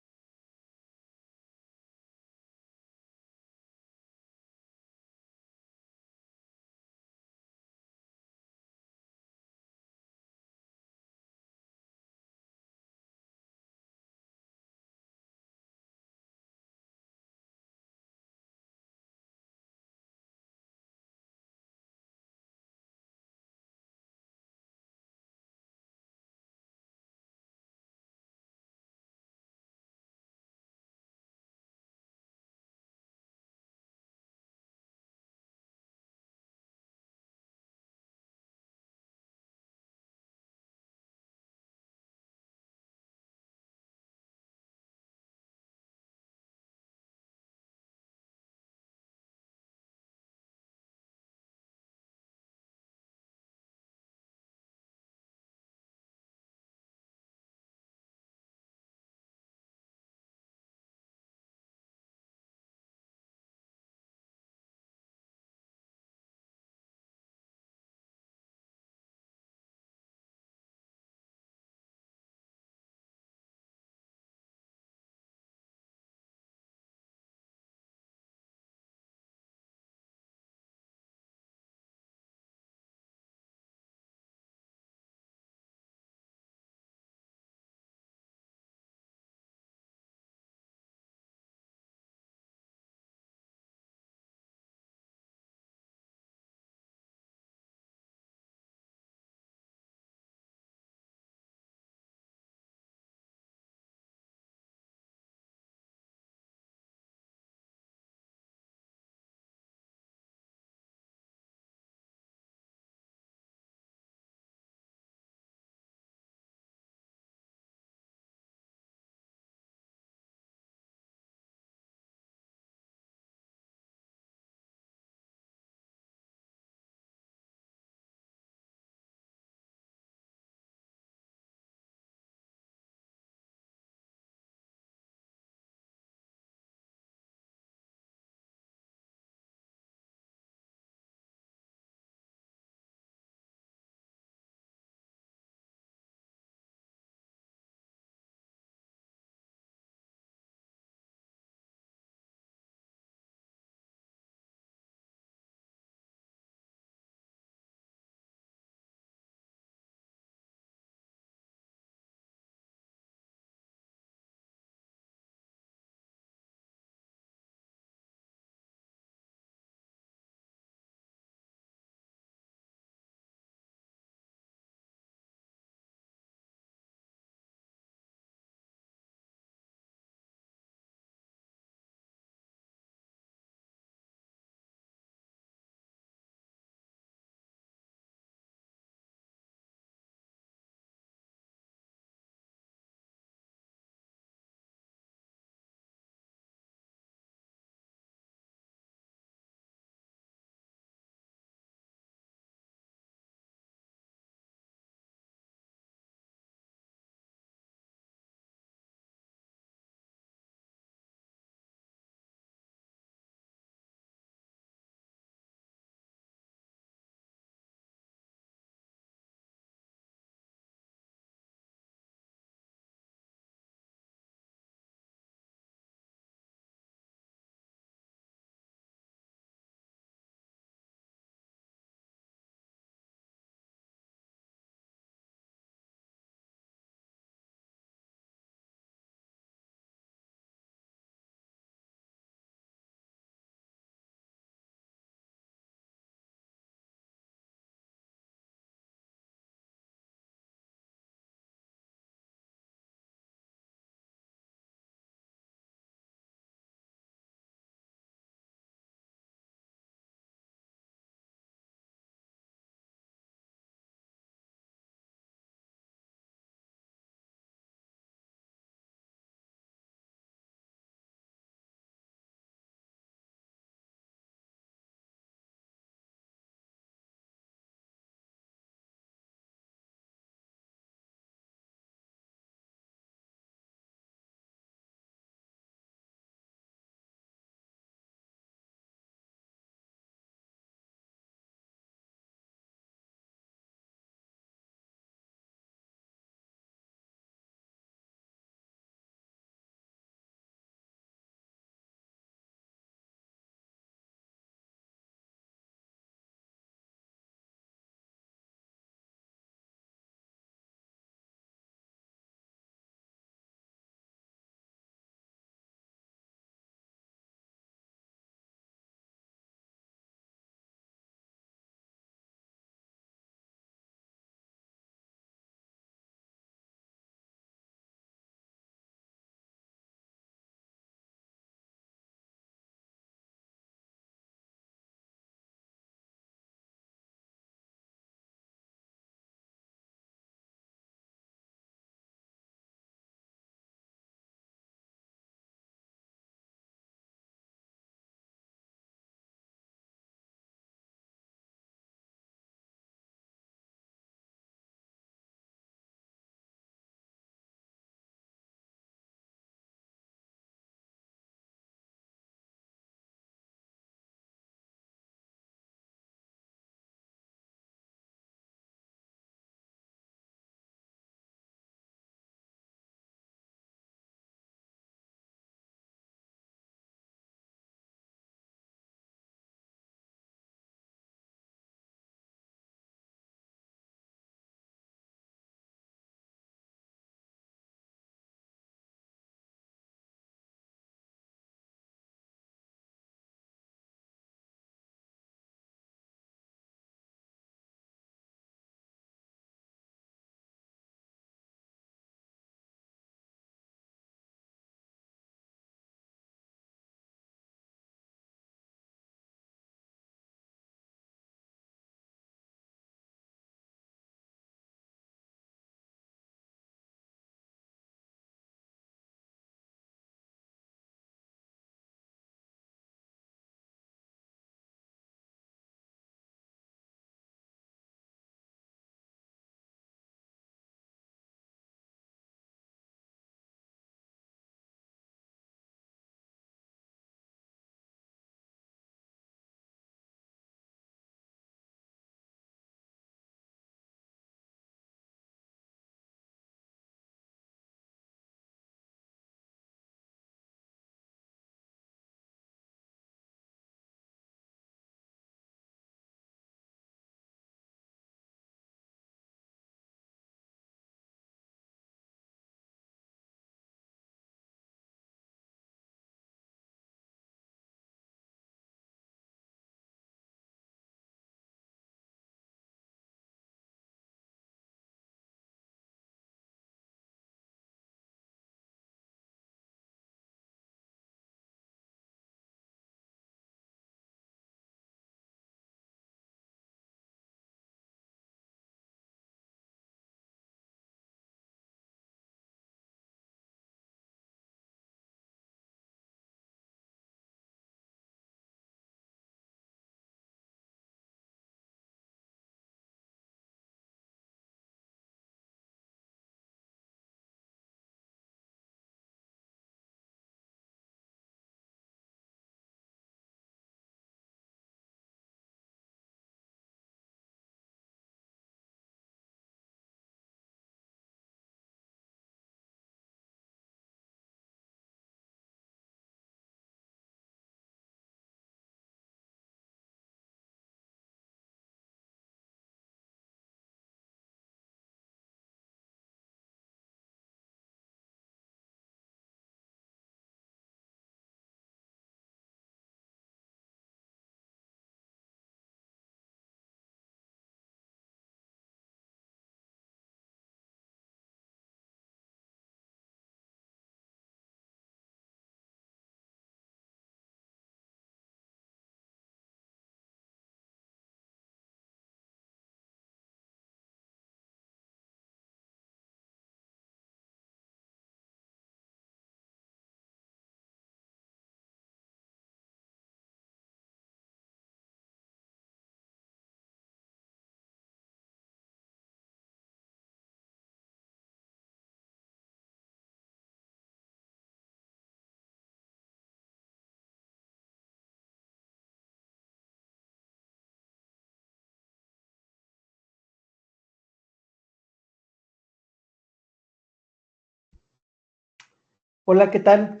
Hola, ¿qué tal?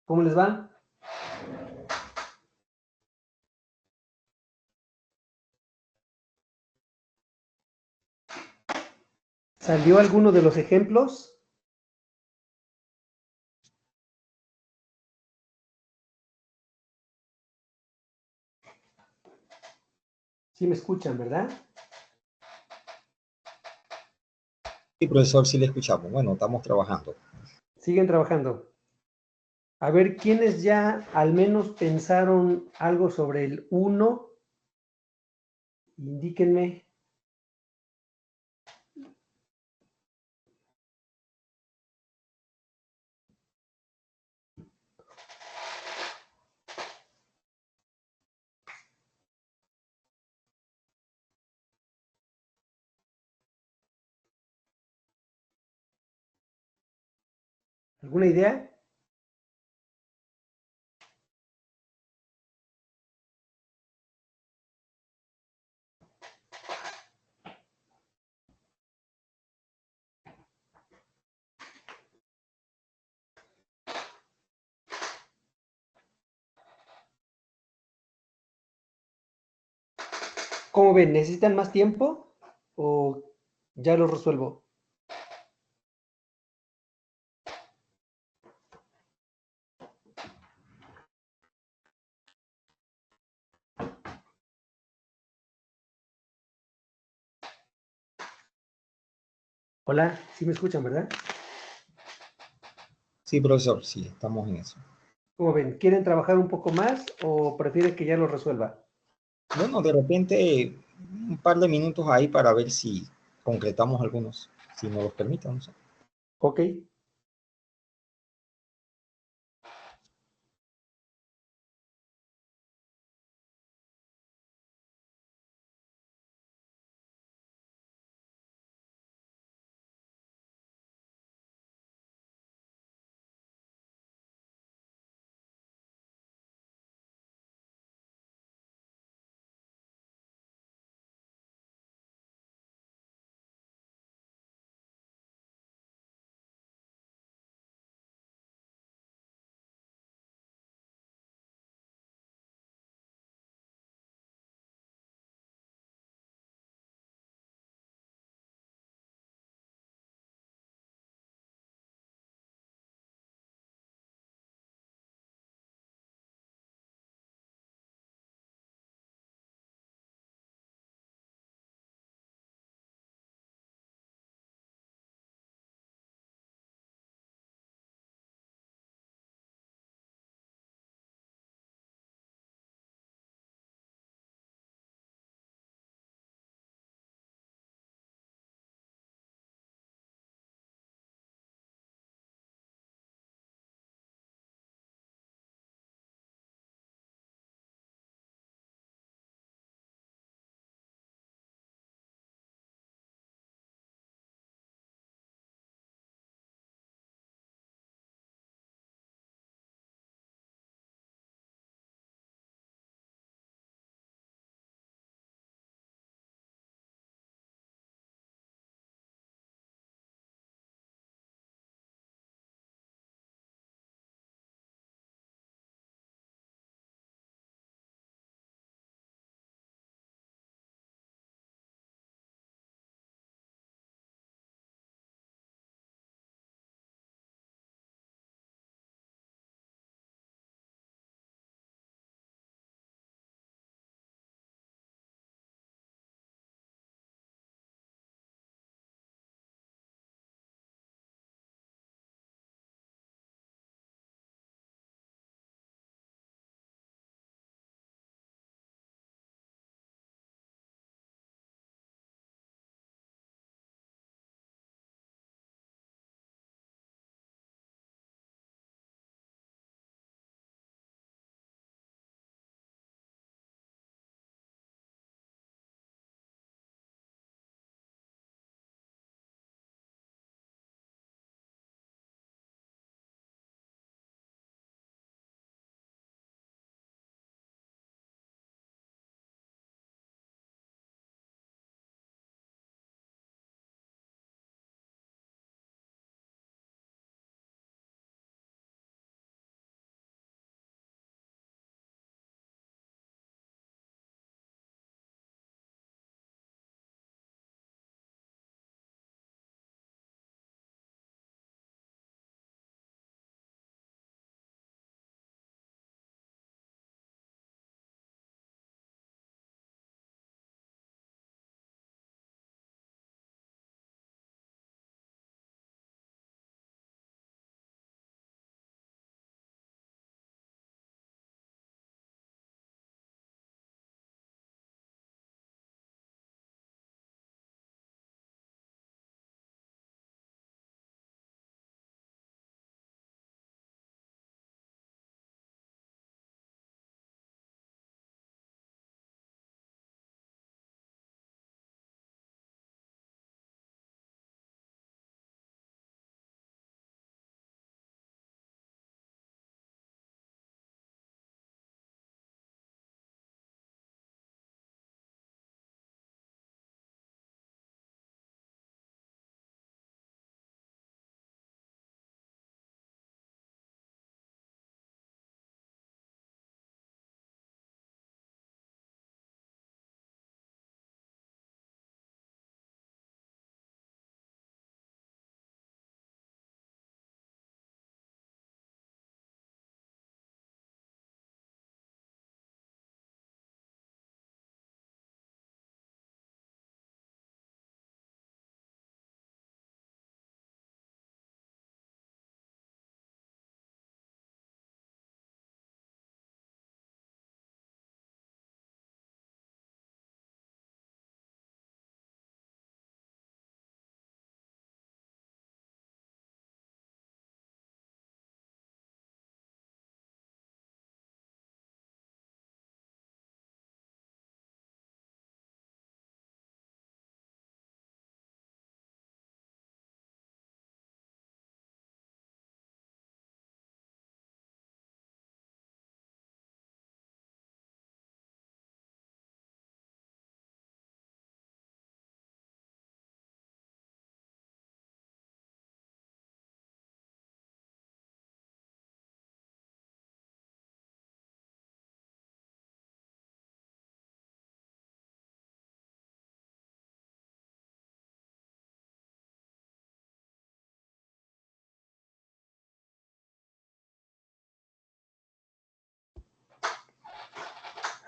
¿Cómo les va? ¿Salió alguno de los ejemplos? Sí me escuchan, ¿verdad? Sí, profesor, sí le escuchamos. Bueno, estamos trabajando. Siguen trabajando. A ver, ¿quiénes ya al menos pensaron algo sobre el 1? Indíquenme. ¿Alguna idea? ¿Cómo ven? ¿Necesitan más tiempo o ya lo resuelvo? Hola, sí me escuchan, ¿verdad? Sí, profesor, sí, estamos en eso. ¿Cómo ven? ¿Quieren trabajar un poco más o prefieren que ya lo resuelva? Bueno, de repente un par de minutos ahí para ver si concretamos algunos, si nos los permiten. No sé. Ok.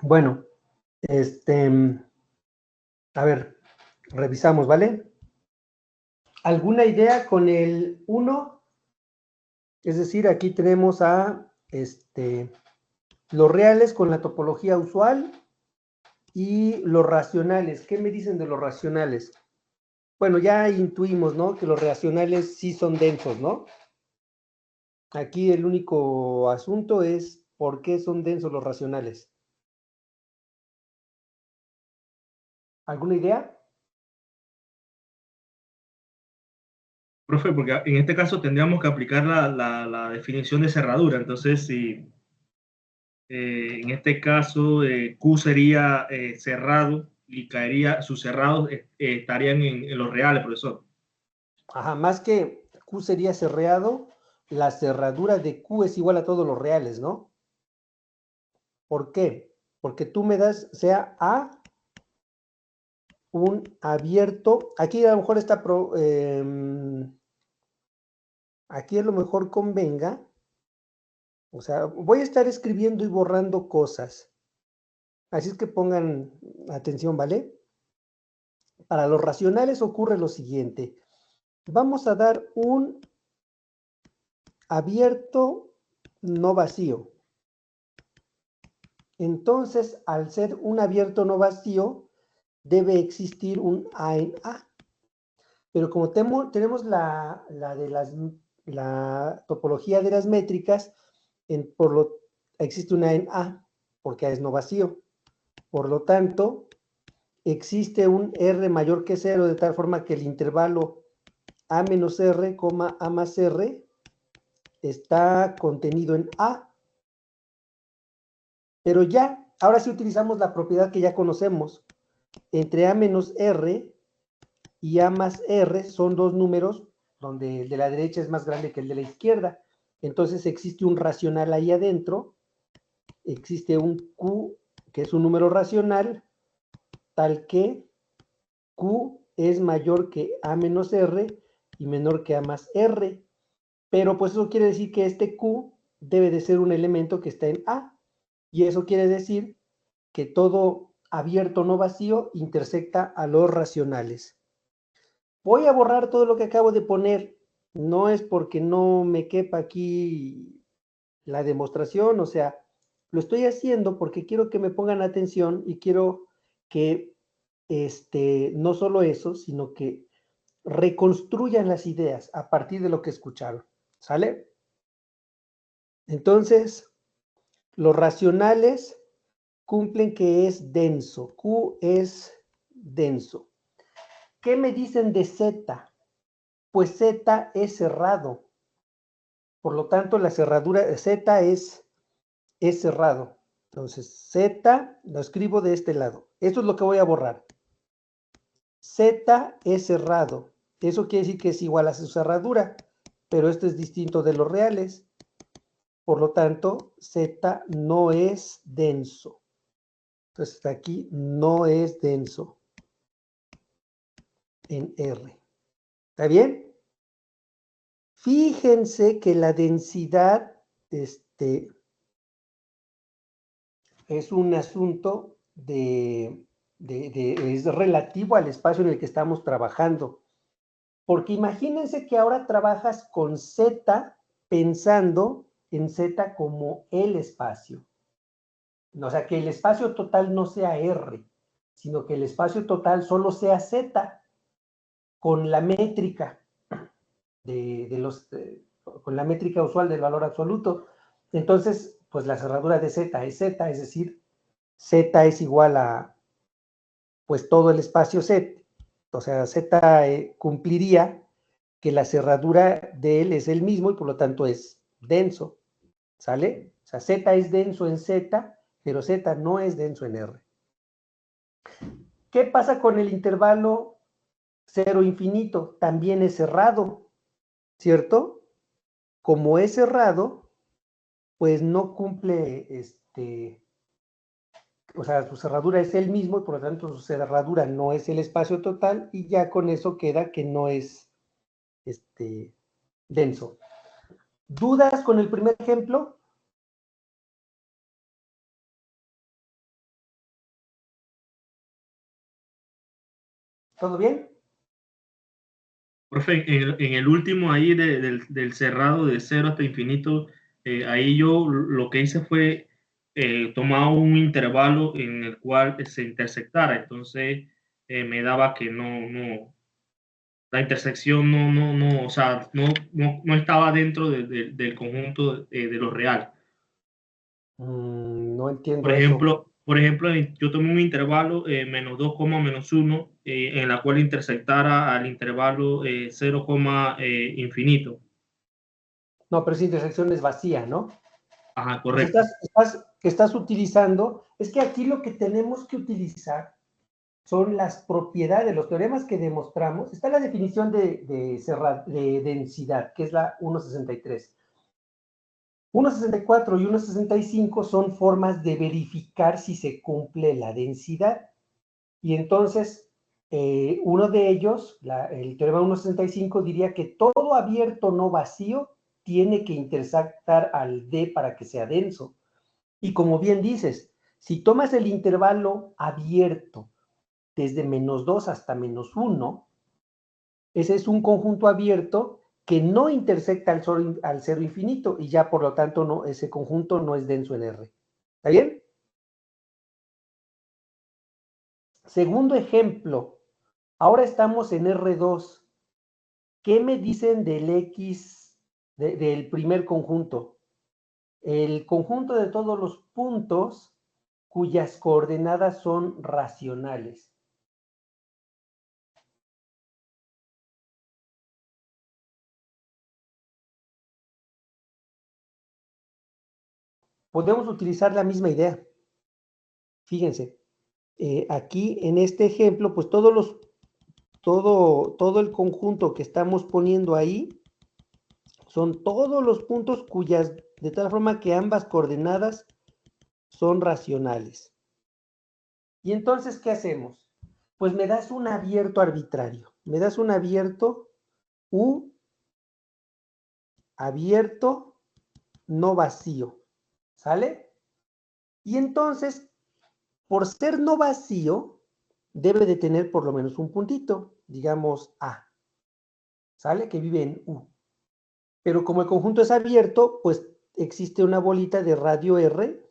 Bueno, a ver, revisamos, ¿vale? ¿Alguna idea con el 1? Es decir, aquí tenemos a los reales con la topología usual y los racionales. ¿Qué me dicen de los racionales? Bueno, ya intuimos, ¿no? Que los racionales sí son densos, ¿no? Aquí el único asunto es ¿por qué son densos los racionales? ¿Alguna idea? Profe, porque en este caso tendríamos que aplicar la definición de cerradura. Entonces, si en este caso Q sería cerrado y caería, sus cerrados estarían en los reales, profesor. Ajá, más que Q sería cerrado, la cerradura de Q es igual a todos los reales, ¿no? ¿Por qué? Porque tú me das, sea A un abierto, aquí a lo mejor está, aquí a lo mejor convenga, o sea, voy a estar escribiendo y borrando cosas, así es que pongan atención, ¿vale? Para los racionales ocurre lo siguiente, vamos a dar un abierto no vacío. Entonces, al ser un abierto no vacío, debe existir un A en A. Pero como tenemos la topología de las métricas, existe una en A, porque A es no vacío. Por lo tanto, existe un R mayor que 0, de tal forma que el intervalo A menos R, A más R, está contenido en A. Pero ya, ahora sí utilizamos la propiedad que ya conocemos. Entre A menos R y A más R son dos números donde el de la derecha es más grande que el de la izquierda. Entonces existe un racional ahí adentro, existe un Q que es un número racional, tal que Q es mayor que A menos R y menor que A más R. Pero pues eso quiere decir que este Q debe de ser un elemento que está en A. Y eso quiere decir que todo abierto no vacío intersecta a los racionales. Voy a borrar todo lo que acabo de poner. No es porque no me quepa aquí la demostración, o sea, lo estoy haciendo porque quiero que me pongan atención y quiero que no solo eso, sino que reconstruyan las ideas a partir de lo que escucharon. ¿Sale? Entonces, los racionales cumplen que es denso. Q es denso. ¿Qué me dicen de Z? Pues Z es cerrado. Por lo tanto, la cerradura de Z es cerrado. Entonces, Z lo escribo de este lado. Esto es lo que voy a borrar. Z es cerrado. Eso quiere decir que es igual a su cerradura, pero esto es distinto de los reales. Por lo tanto, Z no es denso. Entonces, aquí no es denso en R. ¿Está bien? Fíjense que la densidad es un asunto es relativo al espacio en el que estamos trabajando. Porque imagínense que ahora trabajas con Z pensando en Z como el espacio. O sea, que el espacio total no sea R, sino que el espacio total solo sea Z con la métrica con la métrica usual del valor absoluto. Entonces, pues la cerradura de Z, es decir, Z es igual a pues todo el espacio Z. O sea, Z cumpliría que la cerradura de él es el mismo y por lo tanto es denso. ¿Sale? O sea, Z es denso en Z, pero Z no es denso en R. ¿Qué pasa con el intervalo 0 infinito? También es cerrado, ¿cierto? Como es cerrado, pues no cumple, o sea, su cerradura es el mismo y por lo tanto su cerradura no es el espacio total y ya con eso queda que no es, denso. ¿Dudas con el primer ejemplo? ¿Todo bien? Profe, en el último ahí del cerrado de 0 hasta infinito, ahí yo lo que hice fue tomar un intervalo en el cual se intersectara. Entonces me daba que la intersección o sea, no estaba dentro del conjunto de lo real. No entiendo eso. Por ejemplo, yo tomé un intervalo menos 2, menos 1, en la cual intersectara al intervalo 0, infinito. No, pero esa intersección es vacía, ¿no? Ajá, Pues correcto. estás utilizando, es que aquí lo que tenemos que utilizar son las propiedades, los teoremas que demostramos. Está la definición de densidad, que es la 1.63. 1.64 y 1.65 son formas de verificar si se cumple la densidad. Y entonces, uno de ellos, el teorema 1.65, diría que todo abierto no vacío tiene que intersectar al D para que sea denso. Y como bien dices, si tomas el intervalo abierto desde -2 hasta -1, ese es un conjunto abierto que no intersecta al cero infinito y ya por lo tanto no, ese conjunto no es denso en R. ¿Está bien? Segundo ejemplo, ahora estamos en R2. ¿Qué me dicen del X, del primer conjunto? El conjunto de todos los puntos cuyas coordenadas son racionales. Podemos utilizar la misma idea. Fíjense, aquí en este ejemplo, pues todo el conjunto que estamos poniendo ahí son todos los puntos de tal forma que ambas coordenadas son racionales. Y entonces, ¿qué hacemos? Pues me das un abierto arbitrario. Me das un abierto U, abierto, no vacío. ¿Sale? Y entonces, por ser no vacío, debe de tener por lo menos un puntito, digamos A. ¿Sale? Que vive en U. Pero como el conjunto es abierto, pues existe una bolita de radio R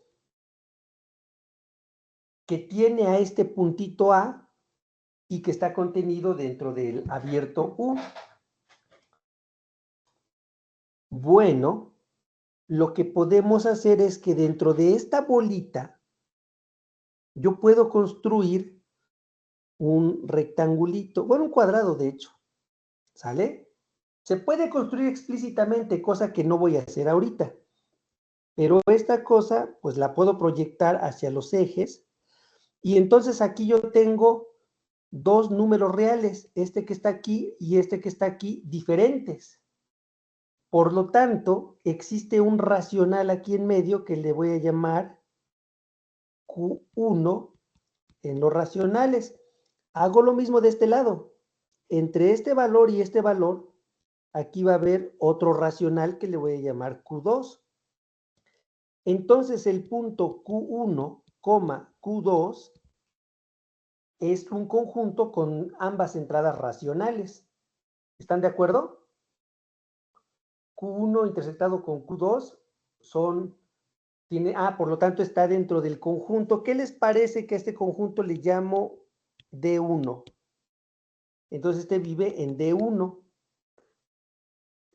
que tiene a este puntito A y que está contenido dentro del abierto U. Bueno, lo que podemos hacer es que dentro de esta bolita yo puedo construir un rectangulito, bueno, un cuadrado de hecho, ¿sale? Se puede construir explícitamente, cosa que no voy a hacer ahorita, pero esta cosa pues la puedo proyectar hacia los ejes y entonces aquí yo tengo dos números reales, este que está aquí y este que está aquí, diferentes. Por lo tanto, existe un racional aquí en medio que le voy a llamar Q1 en los racionales. Hago lo mismo de este lado. Entre este valor y este valor, aquí va a haber otro racional que le voy a llamar Q2. Entonces, el punto Q1, Q2 es un conjunto con ambas entradas racionales. ¿Están de acuerdo? Q1 intersectado con Q2 por lo tanto está dentro del conjunto. ¿Qué les parece que a este conjunto le llamo D1? Entonces este vive en D1.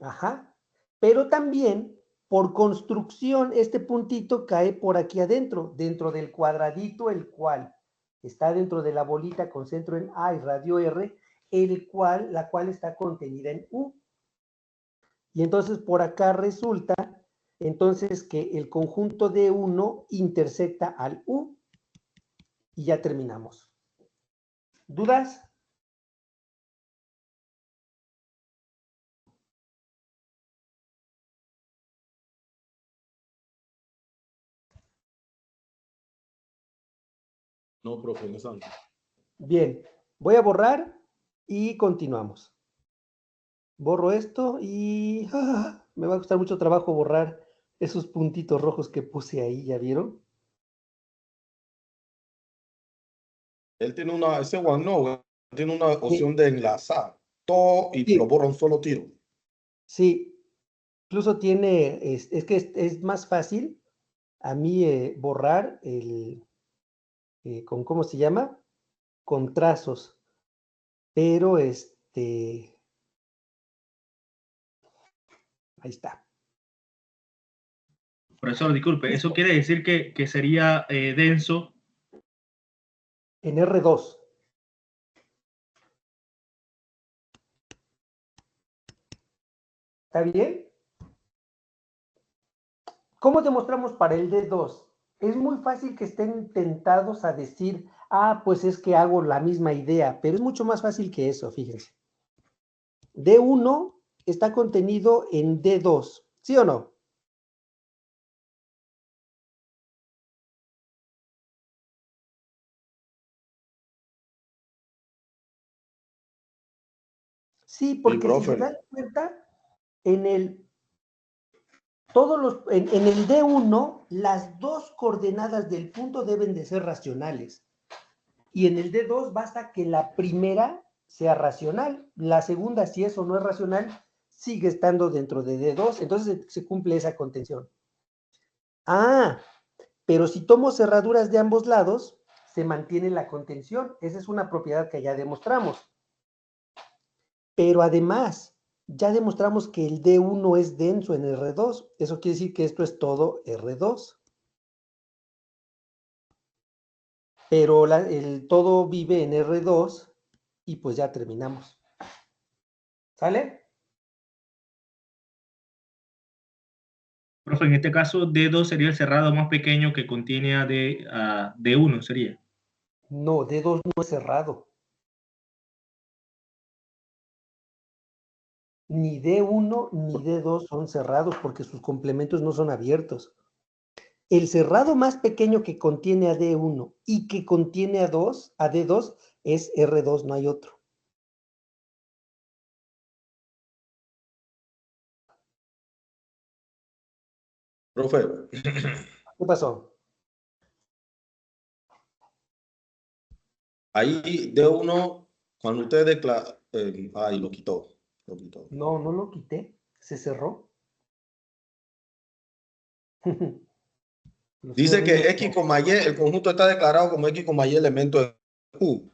Ajá. Pero también, por construcción, este puntito cae por aquí adentro, dentro del cuadradito, el cual está dentro de la bolita con centro en A y radio R, la cual está contenida en U. Y entonces por acá resulta entonces que el conjunto D1 intersecta al U. Y ya terminamos. ¿Dudas? No, profe, no es Bien, voy a borrar y continuamos. Borro esto y me va a costar mucho trabajo borrar esos puntitos rojos que puse ahí, ¿ya vieron? Él tiene ese OneNote tiene una opción de enlazar todo y Sí. lo borra un solo tiro. Sí, incluso tiene, es que es más fácil a mí borrar ¿cómo se llama? Con trazos, pero ahí está. Profesor, disculpe, ¿eso quiere decir que sería denso? En R2. ¿Está bien? ¿Cómo demostramos para el D2? Es muy fácil que estén tentados a decir, pues es que hago la misma idea, pero es mucho más fácil que eso, fíjense. D1 está contenido en D2, ¿sí o no? Sí, porque si se profe. dan cuenta, en el D1, las dos coordenadas del punto deben de ser racionales. Y en el D2 basta que la primera sea racional. La segunda, si eso no es racional, sigue estando dentro de D2. Entonces se cumple esa contención. Pero si tomo cerraduras de ambos lados, se mantiene la contención. Esa es una propiedad que ya demostramos. Pero además, ya demostramos que el D1 es denso en R2. Eso quiere decir que esto es todo R2. Pero todo vive en R2 y pues ya terminamos. ¿Sale? Profe, en este caso, D2 sería el cerrado más pequeño que contiene a D1, sería. No, D2 no es cerrado. Ni D1 ni D2 son cerrados porque sus complementos no son abiertos. El cerrado más pequeño que contiene a D1 y que contiene a D2 es R2, no hay otro. Profe, ¿Qué pasó? ahí de uno, cuando usted declara, lo quitó. No, no lo quité. Se cerró. Lo estoy Dice abriendo. que X, Y, el conjunto está declarado como X, Y elemento de Q,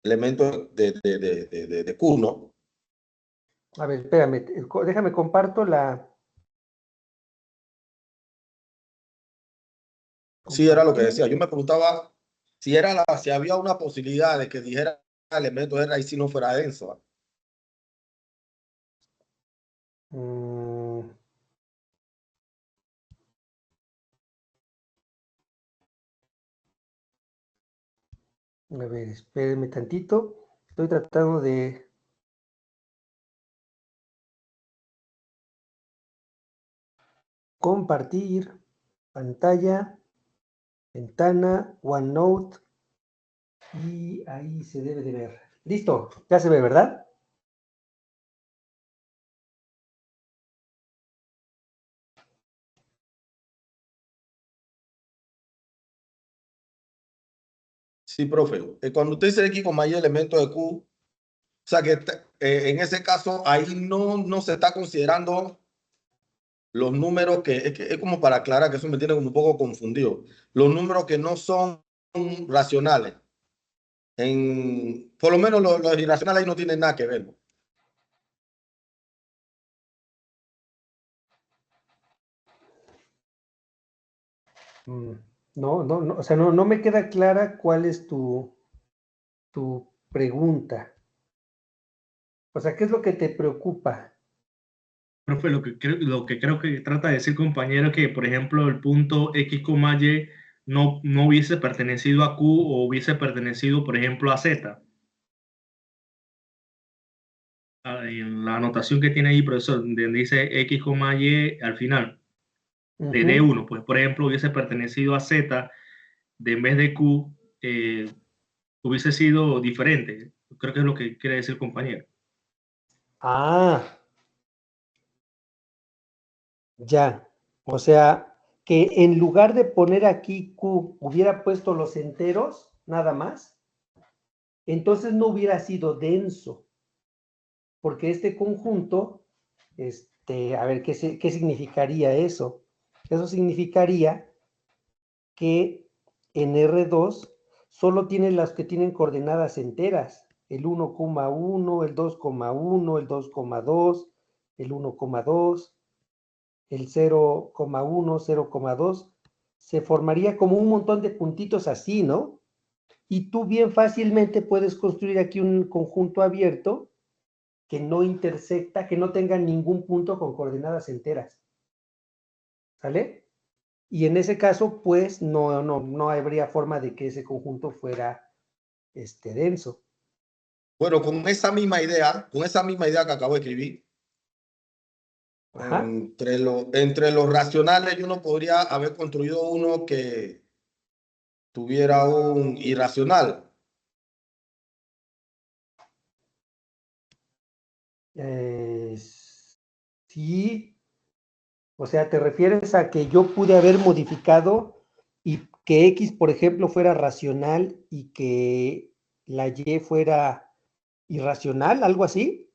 elemento de Q, ¿no? A ver, espérame. Déjame comparto la. Sí, era lo que Compartir. decía. Yo me preguntaba si había una posibilidad de que dijera elemento de raíz si no fuera denso. A ver, espérenme tantito. Estoy tratando de. Compartir pantalla, ventana, OneNote y ahí se debe de ver. Listo, ya se ve, ¿verdad? Sí, profe. Cuando usted dice X, Y elemento de Q, o sea que en ese caso ahí no se está considerando los números es como para aclarar que eso me tiene como un poco confundido. Los números que no son racionales. Por lo menos los irracionales ahí no tienen nada que ver, ¿no? No, o sea, no me queda clara cuál es tu pregunta. O sea, ¿qué es lo que te preocupa? Profe, lo que creo que trata de decir, compañero, es que, por ejemplo, el punto X, Y no hubiese pertenecido a Q o hubiese pertenecido, por ejemplo, a Z. En la anotación que tiene ahí, profesor, donde dice X, Y al final, de D1, pues, por ejemplo, hubiese pertenecido a Z en vez de Q, hubiese sido diferente. Creo que es lo que quiere decir el compañero. Ya. O sea, que en lugar de poner aquí Q, hubiera puesto los enteros, nada más. entonces no hubiera sido denso, porque este conjunto, a ver, ¿qué significaría eso? Eso significaría que en R2 solo tiene las que tienen coordenadas enteras, el 1,1, el 2,1, el 2,2, el 1,2, el 0,1, 0,2, se formaría como un montón de puntitos así, ¿no? Y tú bien fácilmente puedes construir aquí un conjunto abierto que no intersecta, que no tenga ningún punto con coordenadas enteras. ¿Sale? Y en ese caso, pues, no habría forma de que ese conjunto fuera denso. Bueno, con esa misma idea que acabo de escribir, Ajá. entre los racionales, uno podría haber construido uno que tuviera un irracional. Sí, o sea, ¿te refieres a que yo pude haber modificado y que X, por ejemplo, fuera racional y que la Y fuera irracional, algo así?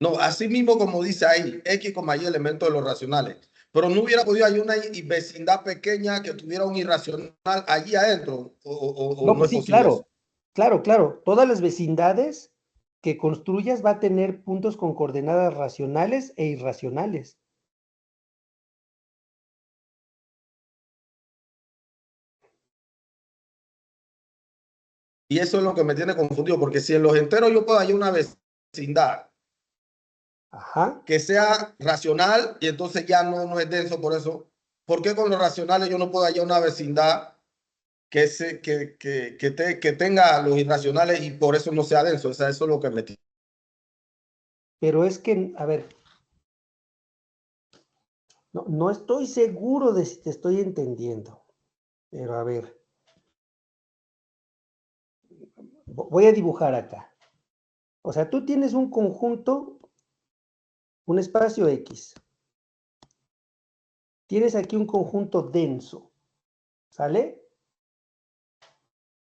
No, así mismo como dice ahí, X, Y elementos de los racionales. Pero no hubiera podido hay una vecindad pequeña que tuviera un irracional allí adentro, o No, no pues es sí, posible eso. claro. Todas las vecindades que construyas va a tener puntos con coordenadas racionales e irracionales. Y eso es lo que me tiene confundido, porque si en los enteros yo puedo hallar una vecindad Ajá. que sea racional y entonces ya no es denso por eso, ¿por qué con los racionales yo no puedo hallar una vecindad que tenga los irracionales y por eso no sea denso? O sea, eso es lo que me tiene. Pero es que, a ver, no estoy seguro de si te estoy entendiendo. Pero a ver, voy a dibujar acá. O sea, tú tienes un conjunto, un espacio X. Tienes aquí un conjunto denso, ¿sale?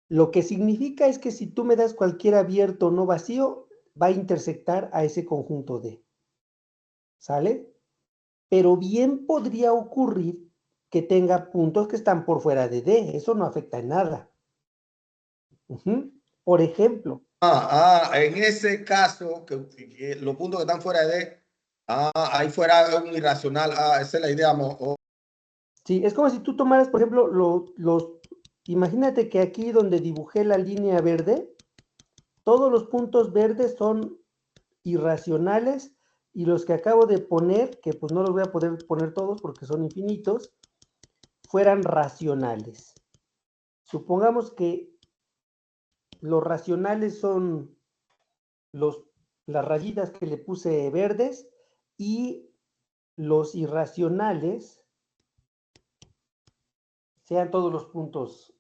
Lo que significa es que si tú me das cualquier abierto no vacío, va a intersectar a ese conjunto D, ¿sale? Pero bien podría ocurrir que tenga puntos que están por fuera de D, eso no afecta en nada. Por ejemplo. En ese caso, que los puntos que están fuera de D, ahí fuera un irracional, esa es la idea. Sí, es como si tú tomaras, por ejemplo, imagínate que aquí donde dibujé la línea verde, todos los puntos verdes son irracionales y los que acabo de poner, que pues no los voy a poder poner todos porque son infinitos, fueran racionales. Supongamos que los racionales son las rayitas que le puse verdes y los irracionales sean todos los puntos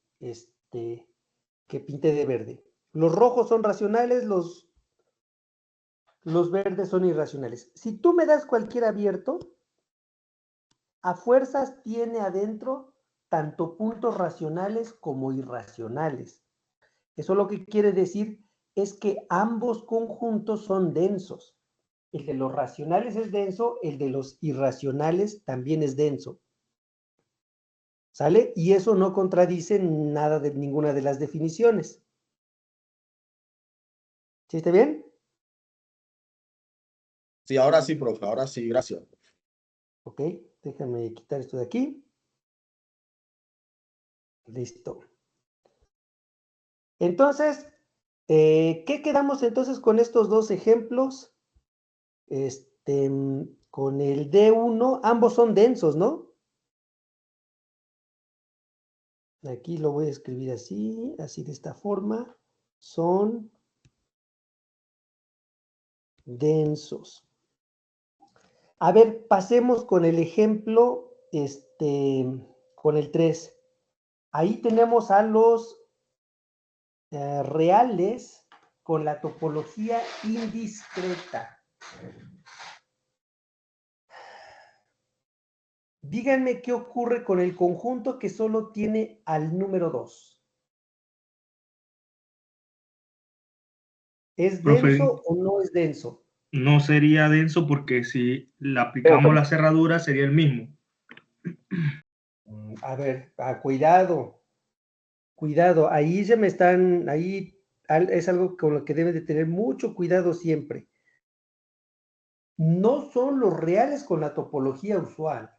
que pinté de verde. Los rojos son racionales, los verdes son irracionales. Si tú me das cualquier abierto, a fuerzas tiene adentro tanto puntos racionales como irracionales. Eso lo que quiere decir es que ambos conjuntos son densos. El de los racionales es denso, el de los irracionales también es denso. ¿Sale? Y eso no contradice nada de ninguna de las definiciones. ¿Sí está bien? Sí, ahora sí, profe, ahora sí, gracias. Ok, déjame quitar esto de aquí. Listo. Entonces, ¿qué quedamos entonces con estos dos ejemplos? Con el D1, ambos son densos, ¿no? Aquí lo voy a escribir así de esta forma. Son densos. A ver, pasemos con el ejemplo, con el 3. Ahí tenemos a los reales con la topología indiscreta. Díganme qué ocurre con el conjunto que solo tiene al número 2. ¿Es Profe, denso o no es denso? no sería denso porque si le aplicamos la cerradura sería el mismo. A ver, cuidado, cuidado, ahí se me están, ahí es algo con lo que deben de tener mucho cuidado siempre. No son los reales con la topología usual.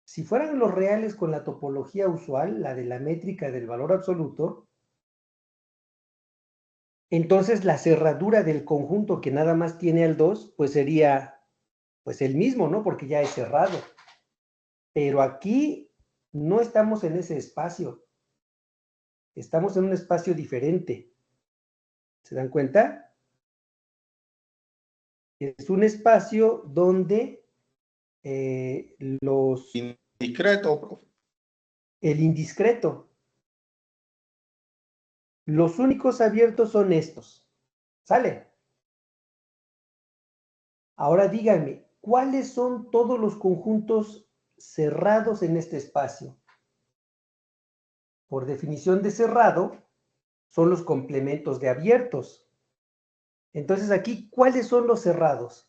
Si fueran los reales con la topología usual, la de la métrica del valor absoluto, entonces la cerradura del conjunto que nada más tiene al 2, pues sería pues el mismo, ¿no? Porque ya es cerrado. Pero aquí no estamos en ese espacio. Estamos en un espacio diferente. ¿Se dan cuenta? Es un espacio donde Indiscreto, profe. el indiscreto. Los únicos abiertos son estos. ¿Sale? Ahora díganme, ¿cuáles son todos los conjuntos cerrados en este espacio? Por definición de cerrado, son los complementos de abiertos. Entonces aquí, ¿cuáles son los cerrados?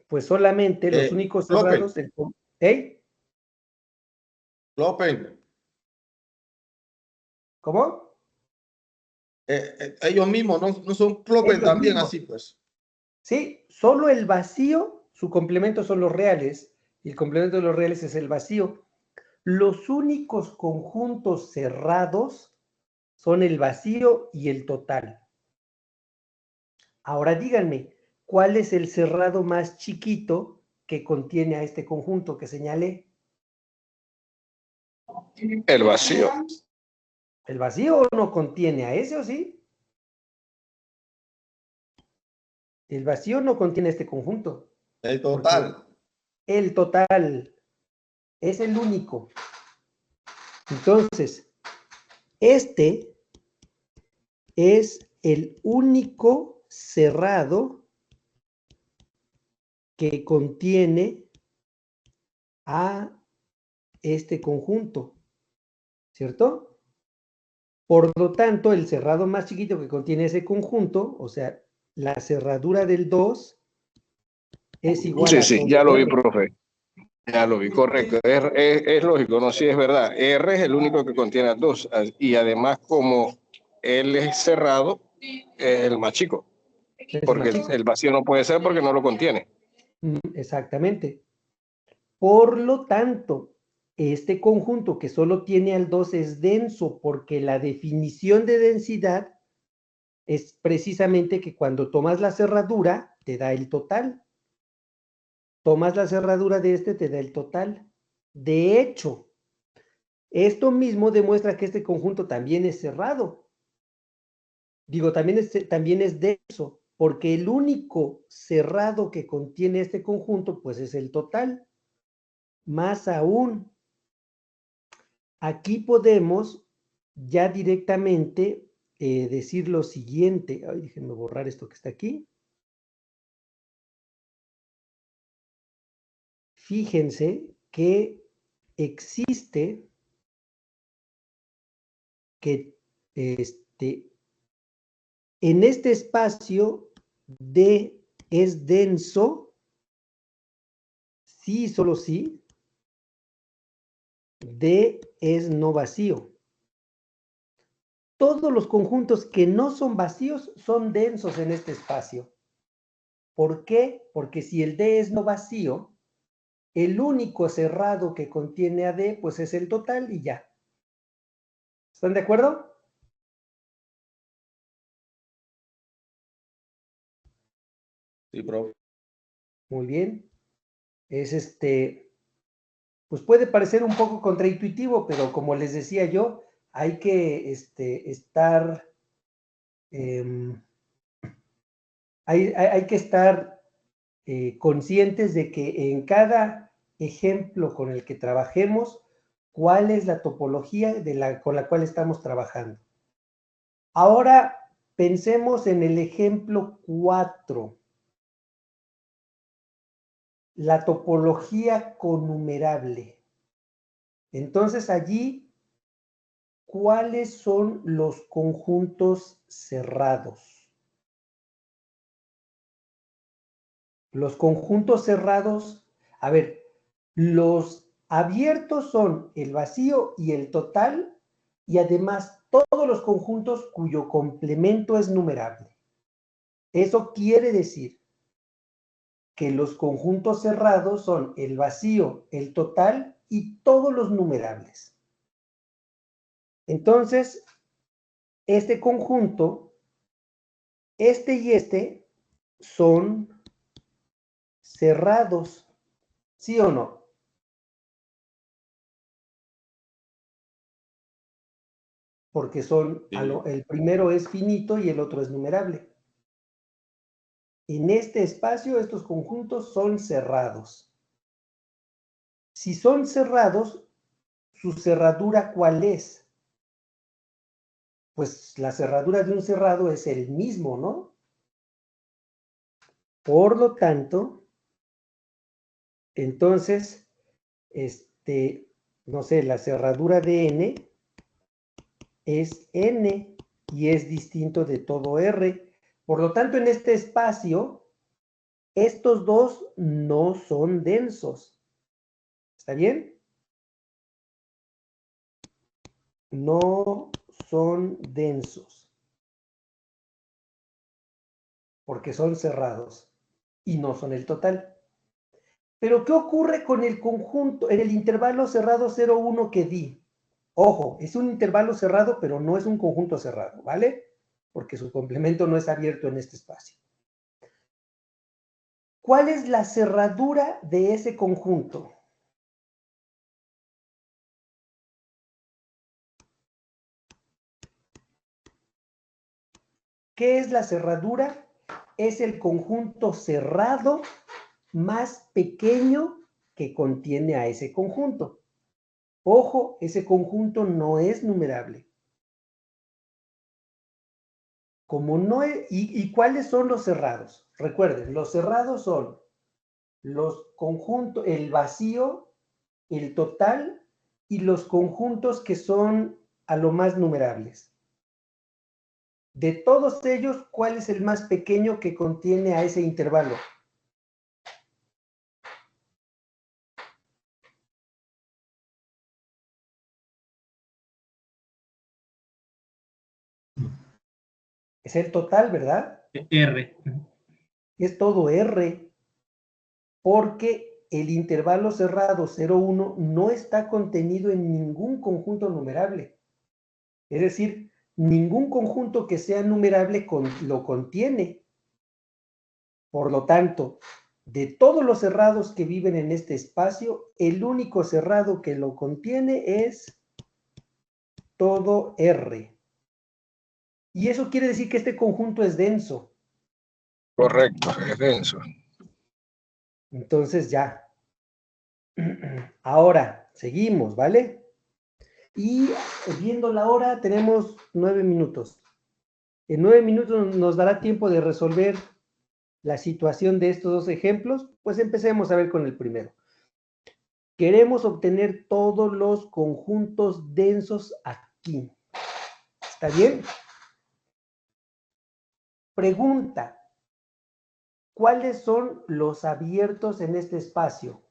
Pues solamente los únicos cerrados... ¿Eh? López, ¿Cómo? ellos mismos no son López Ellos también mismos. así, pues. Sí, solo el vacío, su complemento son los reales, y el complemento de los reales es el vacío. Los únicos conjuntos cerrados son el vacío y el total. Ahora díganme, ¿cuál es el cerrado más chiquito que contiene a este conjunto que señalé? El vacío. ¿El vacío no contiene a ese o sí? El vacío no contiene este conjunto. El total. El total es el único. Entonces, este es el único cerrado que contiene a este conjunto, ¿cierto? Por lo tanto, el cerrado más chiquito que contiene ese conjunto, o sea, la cerradura del 2 es igual a Sí, todo ya lo vi, R. profe. Ya lo vi, correcto. Es lógico, ¿no? Sí, es verdad. R es el único que contiene a 2. Y además, como L es cerrado, es el más chico. Es el más Porque chico. el vacío no puede ser porque no lo contiene. Exactamente. Por lo tanto, este conjunto que solo tiene al 2 es denso porque la definición de densidad es precisamente que cuando tomas la cerradura te da el total. Tomas la cerradura de este, te da el total. De hecho, esto mismo demuestra que este conjunto también es cerrado. Digo, también es denso, porque el único cerrado que contiene este conjunto, pues es el total. Más aún, aquí podemos ya directamente decir lo siguiente. Ay, déjenme borrar esto que está aquí. Fíjense que existe que en este espacio D es denso, sí y solo sí, D es no vacío. Todos los conjuntos que no son vacíos son densos en este espacio. ¿Por qué? Porque si el D es no vacío, el único cerrado que contiene a D, pues es el total y ya. ¿Están de acuerdo? Sí, profe. Muy bien. Es pues puede parecer un poco contraintuitivo, pero como les decía yo, hay que estar, hay que estar conscientes de que en cada ejemplo con el que trabajemos, cuál es la topología con la cual estamos trabajando. Ahora pensemos en el ejemplo 4. La topología connumerable. Entonces allí, ¿cuáles son los conjuntos cerrados? Los conjuntos cerrados, a ver, los abiertos son el vacío y el total, y además todos los conjuntos cuyo complemento es numerable. Eso quiere decir que los conjuntos cerrados son el vacío, el total y todos los numerables. Entonces, este conjunto, este y este, son cerrados, ¿sí o no? Porque son, el primero es finito y el otro es numerable. En este espacio, estos conjuntos son cerrados. Si son cerrados, ¿su cerradura cuál es? Pues la cerradura de un cerrado es el mismo, ¿no? Por lo tanto, entonces, no sé, la cerradura de n es n y es distinto de todo R. Por lo tanto, en este espacio, estos dos no son densos. ¿Está bien? No son densos. Porque son cerrados y no son el total. Pero, ¿qué ocurre con el conjunto, en el intervalo cerrado 0, 1 que di? Ojo, es un intervalo cerrado, pero no es un conjunto cerrado, ¿vale? Porque su complemento no es abierto en este espacio. ¿Cuál es la cerradura de ese conjunto? ¿Qué es la cerradura? Es el conjunto cerrado más pequeño que contiene a ese conjunto. Ojo, ese conjunto no es numerable. Como no es, ¿y cuáles son los cerrados? Recuerden, los cerrados son los conjuntos, el vacío, el total y los conjuntos que son a lo más numerables. De todos ellos, ¿cuál es el más pequeño que contiene a ese intervalo? Es el total, ¿verdad? R. Es todo R, porque el intervalo cerrado 0, 1 no está contenido en ningún conjunto numerable. Es decir, ningún conjunto que sea numerable lo contiene. Por lo tanto, de todos los cerrados que viven en este espacio, el único cerrado que lo contiene es todo R. Y eso quiere decir que este conjunto es denso. Correcto, es denso. Entonces ya. Ahora, seguimos, ¿vale? Y viendo la hora, tenemos 9 minutos. En 9 minutos nos dará tiempo de resolver la situación de estos dos ejemplos. Pues empecemos a ver con el primero. Queremos obtener todos los conjuntos densos aquí. ¿Está bien? Pregunta. ¿Cuáles son los abiertos en este espacio?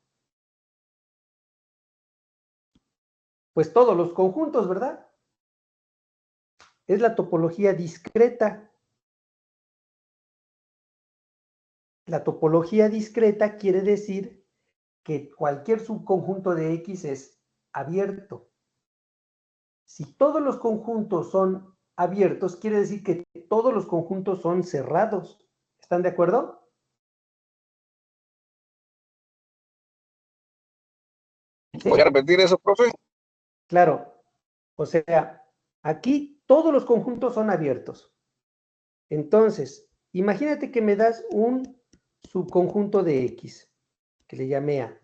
Pues todos los conjuntos, ¿verdad? Es la topología discreta. La topología discreta quiere decir que cualquier subconjunto de X es abierto. Si todos los conjuntos son abiertos, quiere decir que todos los conjuntos son cerrados. ¿Están de acuerdo? ¿Voy a repetir eso, profe? Claro. O sea, aquí todos los conjuntos son abiertos. Entonces, imagínate que me das un subconjunto de X, que le llame A.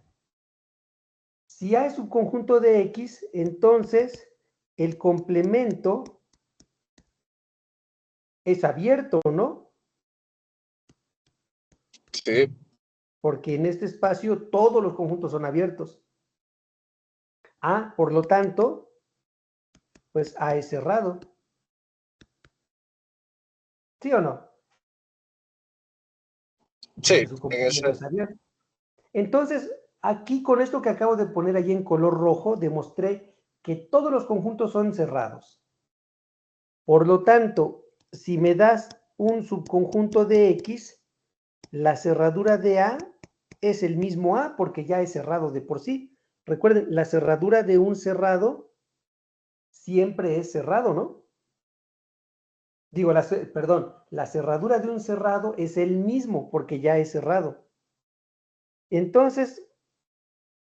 Si A es subconjunto de X, entonces el complemento es abierto, ¿no? Sí. Porque en este espacio todos los conjuntos son abiertos. A, por lo tanto, pues A es cerrado. ¿Sí o no? Sí, Su en complemento ese, es abierto. Entonces, aquí con esto que acabo de poner allí en color rojo, demostré que todos los conjuntos son cerrados. Por lo tanto, si me das un subconjunto de X, la cerradura de A es el mismo A porque ya es cerrado de por sí. Recuerden, la cerradura de un cerrado siempre es cerrado, ¿no? Digo, perdón, la cerradura de un cerrado es el mismo porque ya es cerrado. Entonces,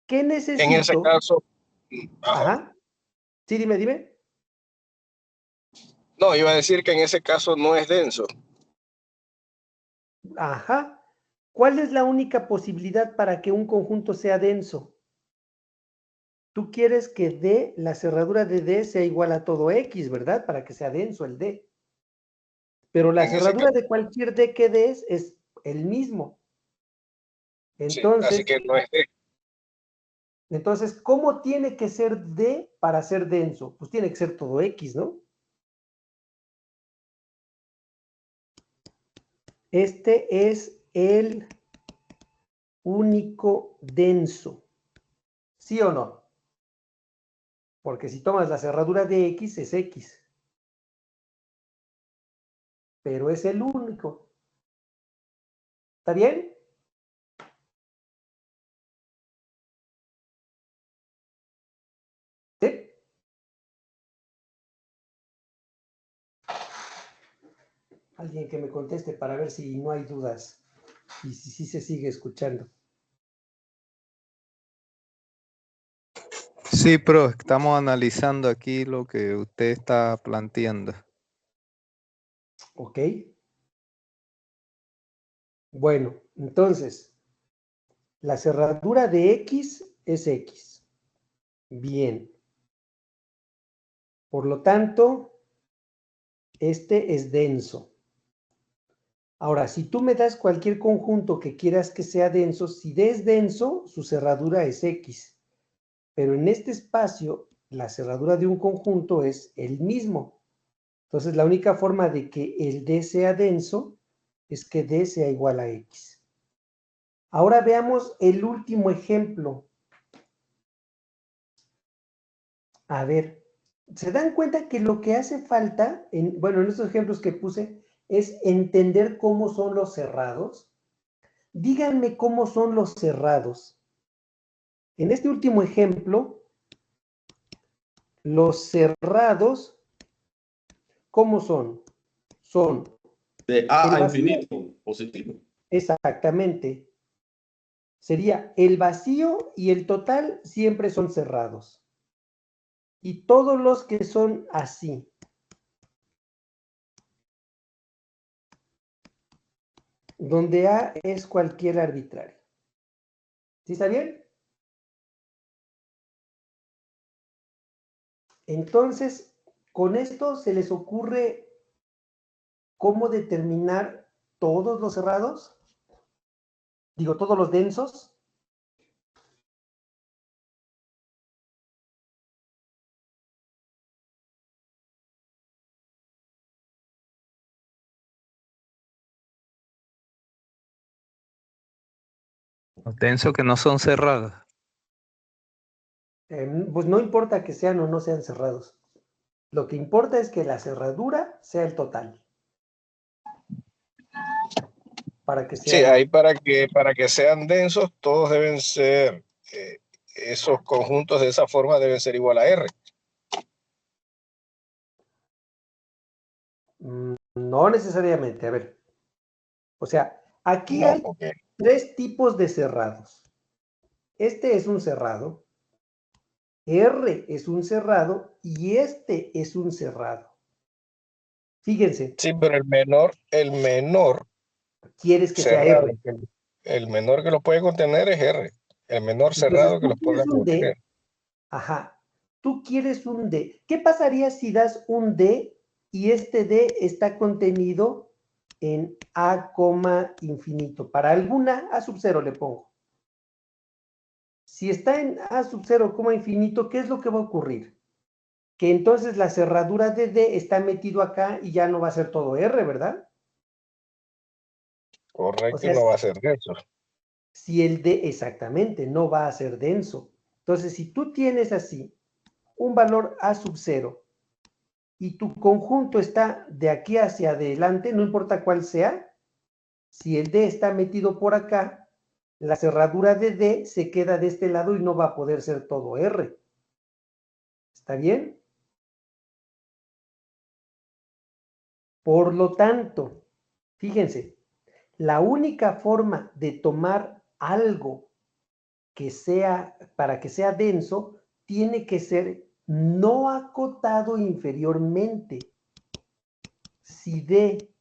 ¿qué en ese necesito? caso, ajá. Ajá. Sí, dime. No, iba a decir que en ese caso no es denso. Ajá. ¿Cuál es la única posibilidad para que un conjunto sea denso? Tú quieres que D, la cerradura de D sea igual a todo X, ¿verdad? Para que sea denso el D. Pero la En ese cerradura caso, de cualquier D que des es el mismo. sí, así que no es D. Entonces, ¿cómo tiene que ser D para ser denso? Pues tiene que ser todo X, ¿no? Este es el único denso. ¿Sí o no? Porque si tomas la cerradura de X, es X. Pero es el único. ¿Está bien? ¿Sí? Alguien que me conteste para ver si no hay dudas y si se sigue escuchando. Sí, pero estamos analizando aquí lo que usted está planteando. ¿Ok? Bueno, entonces, la cerradura de X es X. Bien. Por lo tanto, este es denso. Ahora, si tú me das cualquier conjunto que quieras que sea denso, si D es denso, su cerradura es X. Pero en este espacio, la cerradura de un conjunto es el mismo. Entonces, la única forma de que el D sea denso es que D sea igual a X. Ahora veamos el último ejemplo. A ver, ¿se dan cuenta que lo que hace falta, en estos ejemplos que puse, es entender cómo son los cerrados? Díganme cómo son los cerrados. En este último ejemplo, los cerrados, ¿cómo son? Son De A el a vacío. infinito, positivo. Exactamente. Sería el vacío y el total siempre son cerrados. Y todos los que son así, donde A es cualquier arbitrario. ¿Sí está bien? Entonces, con esto se les ocurre cómo determinar todos los cerrados. Digo, todos los densos. Los densos que no son cerrados. Pues no importa que sean o no sean cerrados. Lo que importa es que la cerradura sea el total. Para que Sí, sean... ahí para que sean densos, todos deben ser, esos conjuntos de esa forma deben ser igual a R. No necesariamente, a ver. O sea, aquí No, hay porque tres tipos de cerrados. Este es un cerrado, R es un cerrado y este es un cerrado. Fíjense, sí, pero el menor quieres que sea cerrado, R. el menor que lo puede contener es R. El menor Entonces, cerrado que tú lo pueda quieres un contener. D, ajá, tú quieres un D. ¿Qué pasaría si das un D y este D está contenido en A, infinito? Para alguna, A sub 0 le pongo. Si está en A sub 0, infinito, ¿qué es lo que va a ocurrir? Que entonces la cerradura de D está metido acá y ya no va a ser todo R, ¿verdad? Correcto, O sea, no va a ser denso. si el D, exactamente, no va a ser denso. Entonces, si tú tienes así un valor A sub 0 y tu conjunto está de aquí hacia adelante, no importa cuál sea, si el D está metido por acá, la cerradura de D se queda de este lado y no va a poder ser todo R. ¿Está bien? Por lo tanto, fíjense, la única forma de tomar algo que sea, para que sea denso, tiene que ser no acotado inferiormente. Si D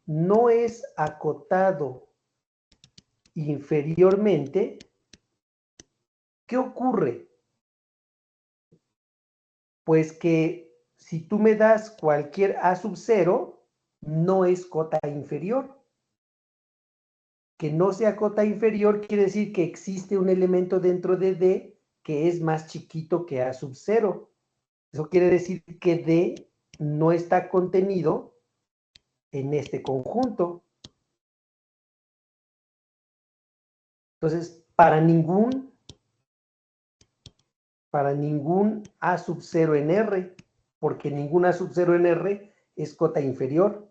no es acotado inferiormente, ¿qué ocurre? Pues que si tú me das cualquier A sub 0, no es cota inferior. Que no sea cota inferior quiere decir que existe un elemento dentro de D que es más chiquito que A sub 0. Eso quiere decir que D no está contenido en este conjunto. Entonces, para ningún A sub 0 en R, porque ningún A sub 0 en R es cota inferior.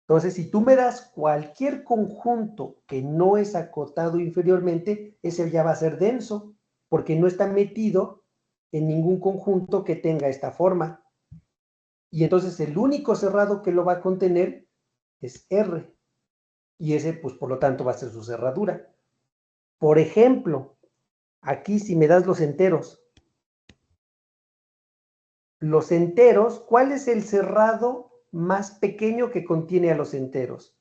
Entonces, si tú me das cualquier conjunto que no es acotado inferiormente, ese ya va a ser denso, porque no está metido en ningún conjunto que tenga esta forma. Y entonces el único cerrado que lo va a contener es R. Y ese, pues, por lo tanto, va a ser su cerradura. Por ejemplo, aquí si me das los enteros, ¿cuál es el cerrado más pequeño que contiene a los enteros?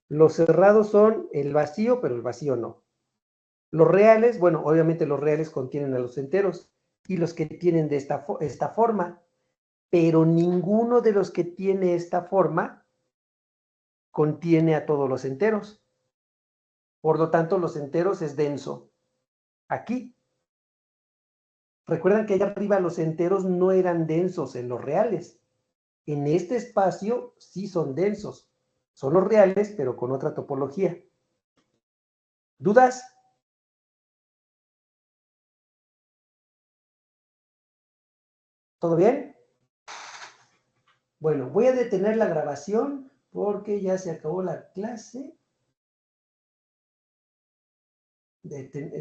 Los cerrados son el vacío, pero el vacío no. Los reales, bueno, obviamente los reales contienen a los enteros y los que tienen de esta forma, pero ninguno de los que tiene esta forma contiene a todos los enteros. Por lo tanto, los enteros es denso. Aquí. Recuerdan que allá arriba los enteros no eran densos en los reales. En este espacio sí son densos. Son los reales, pero con otra topología. ¿Dudas? ¿Todo bien? Bueno, voy a detener la grabación porque ya se acabó la clase. Detener.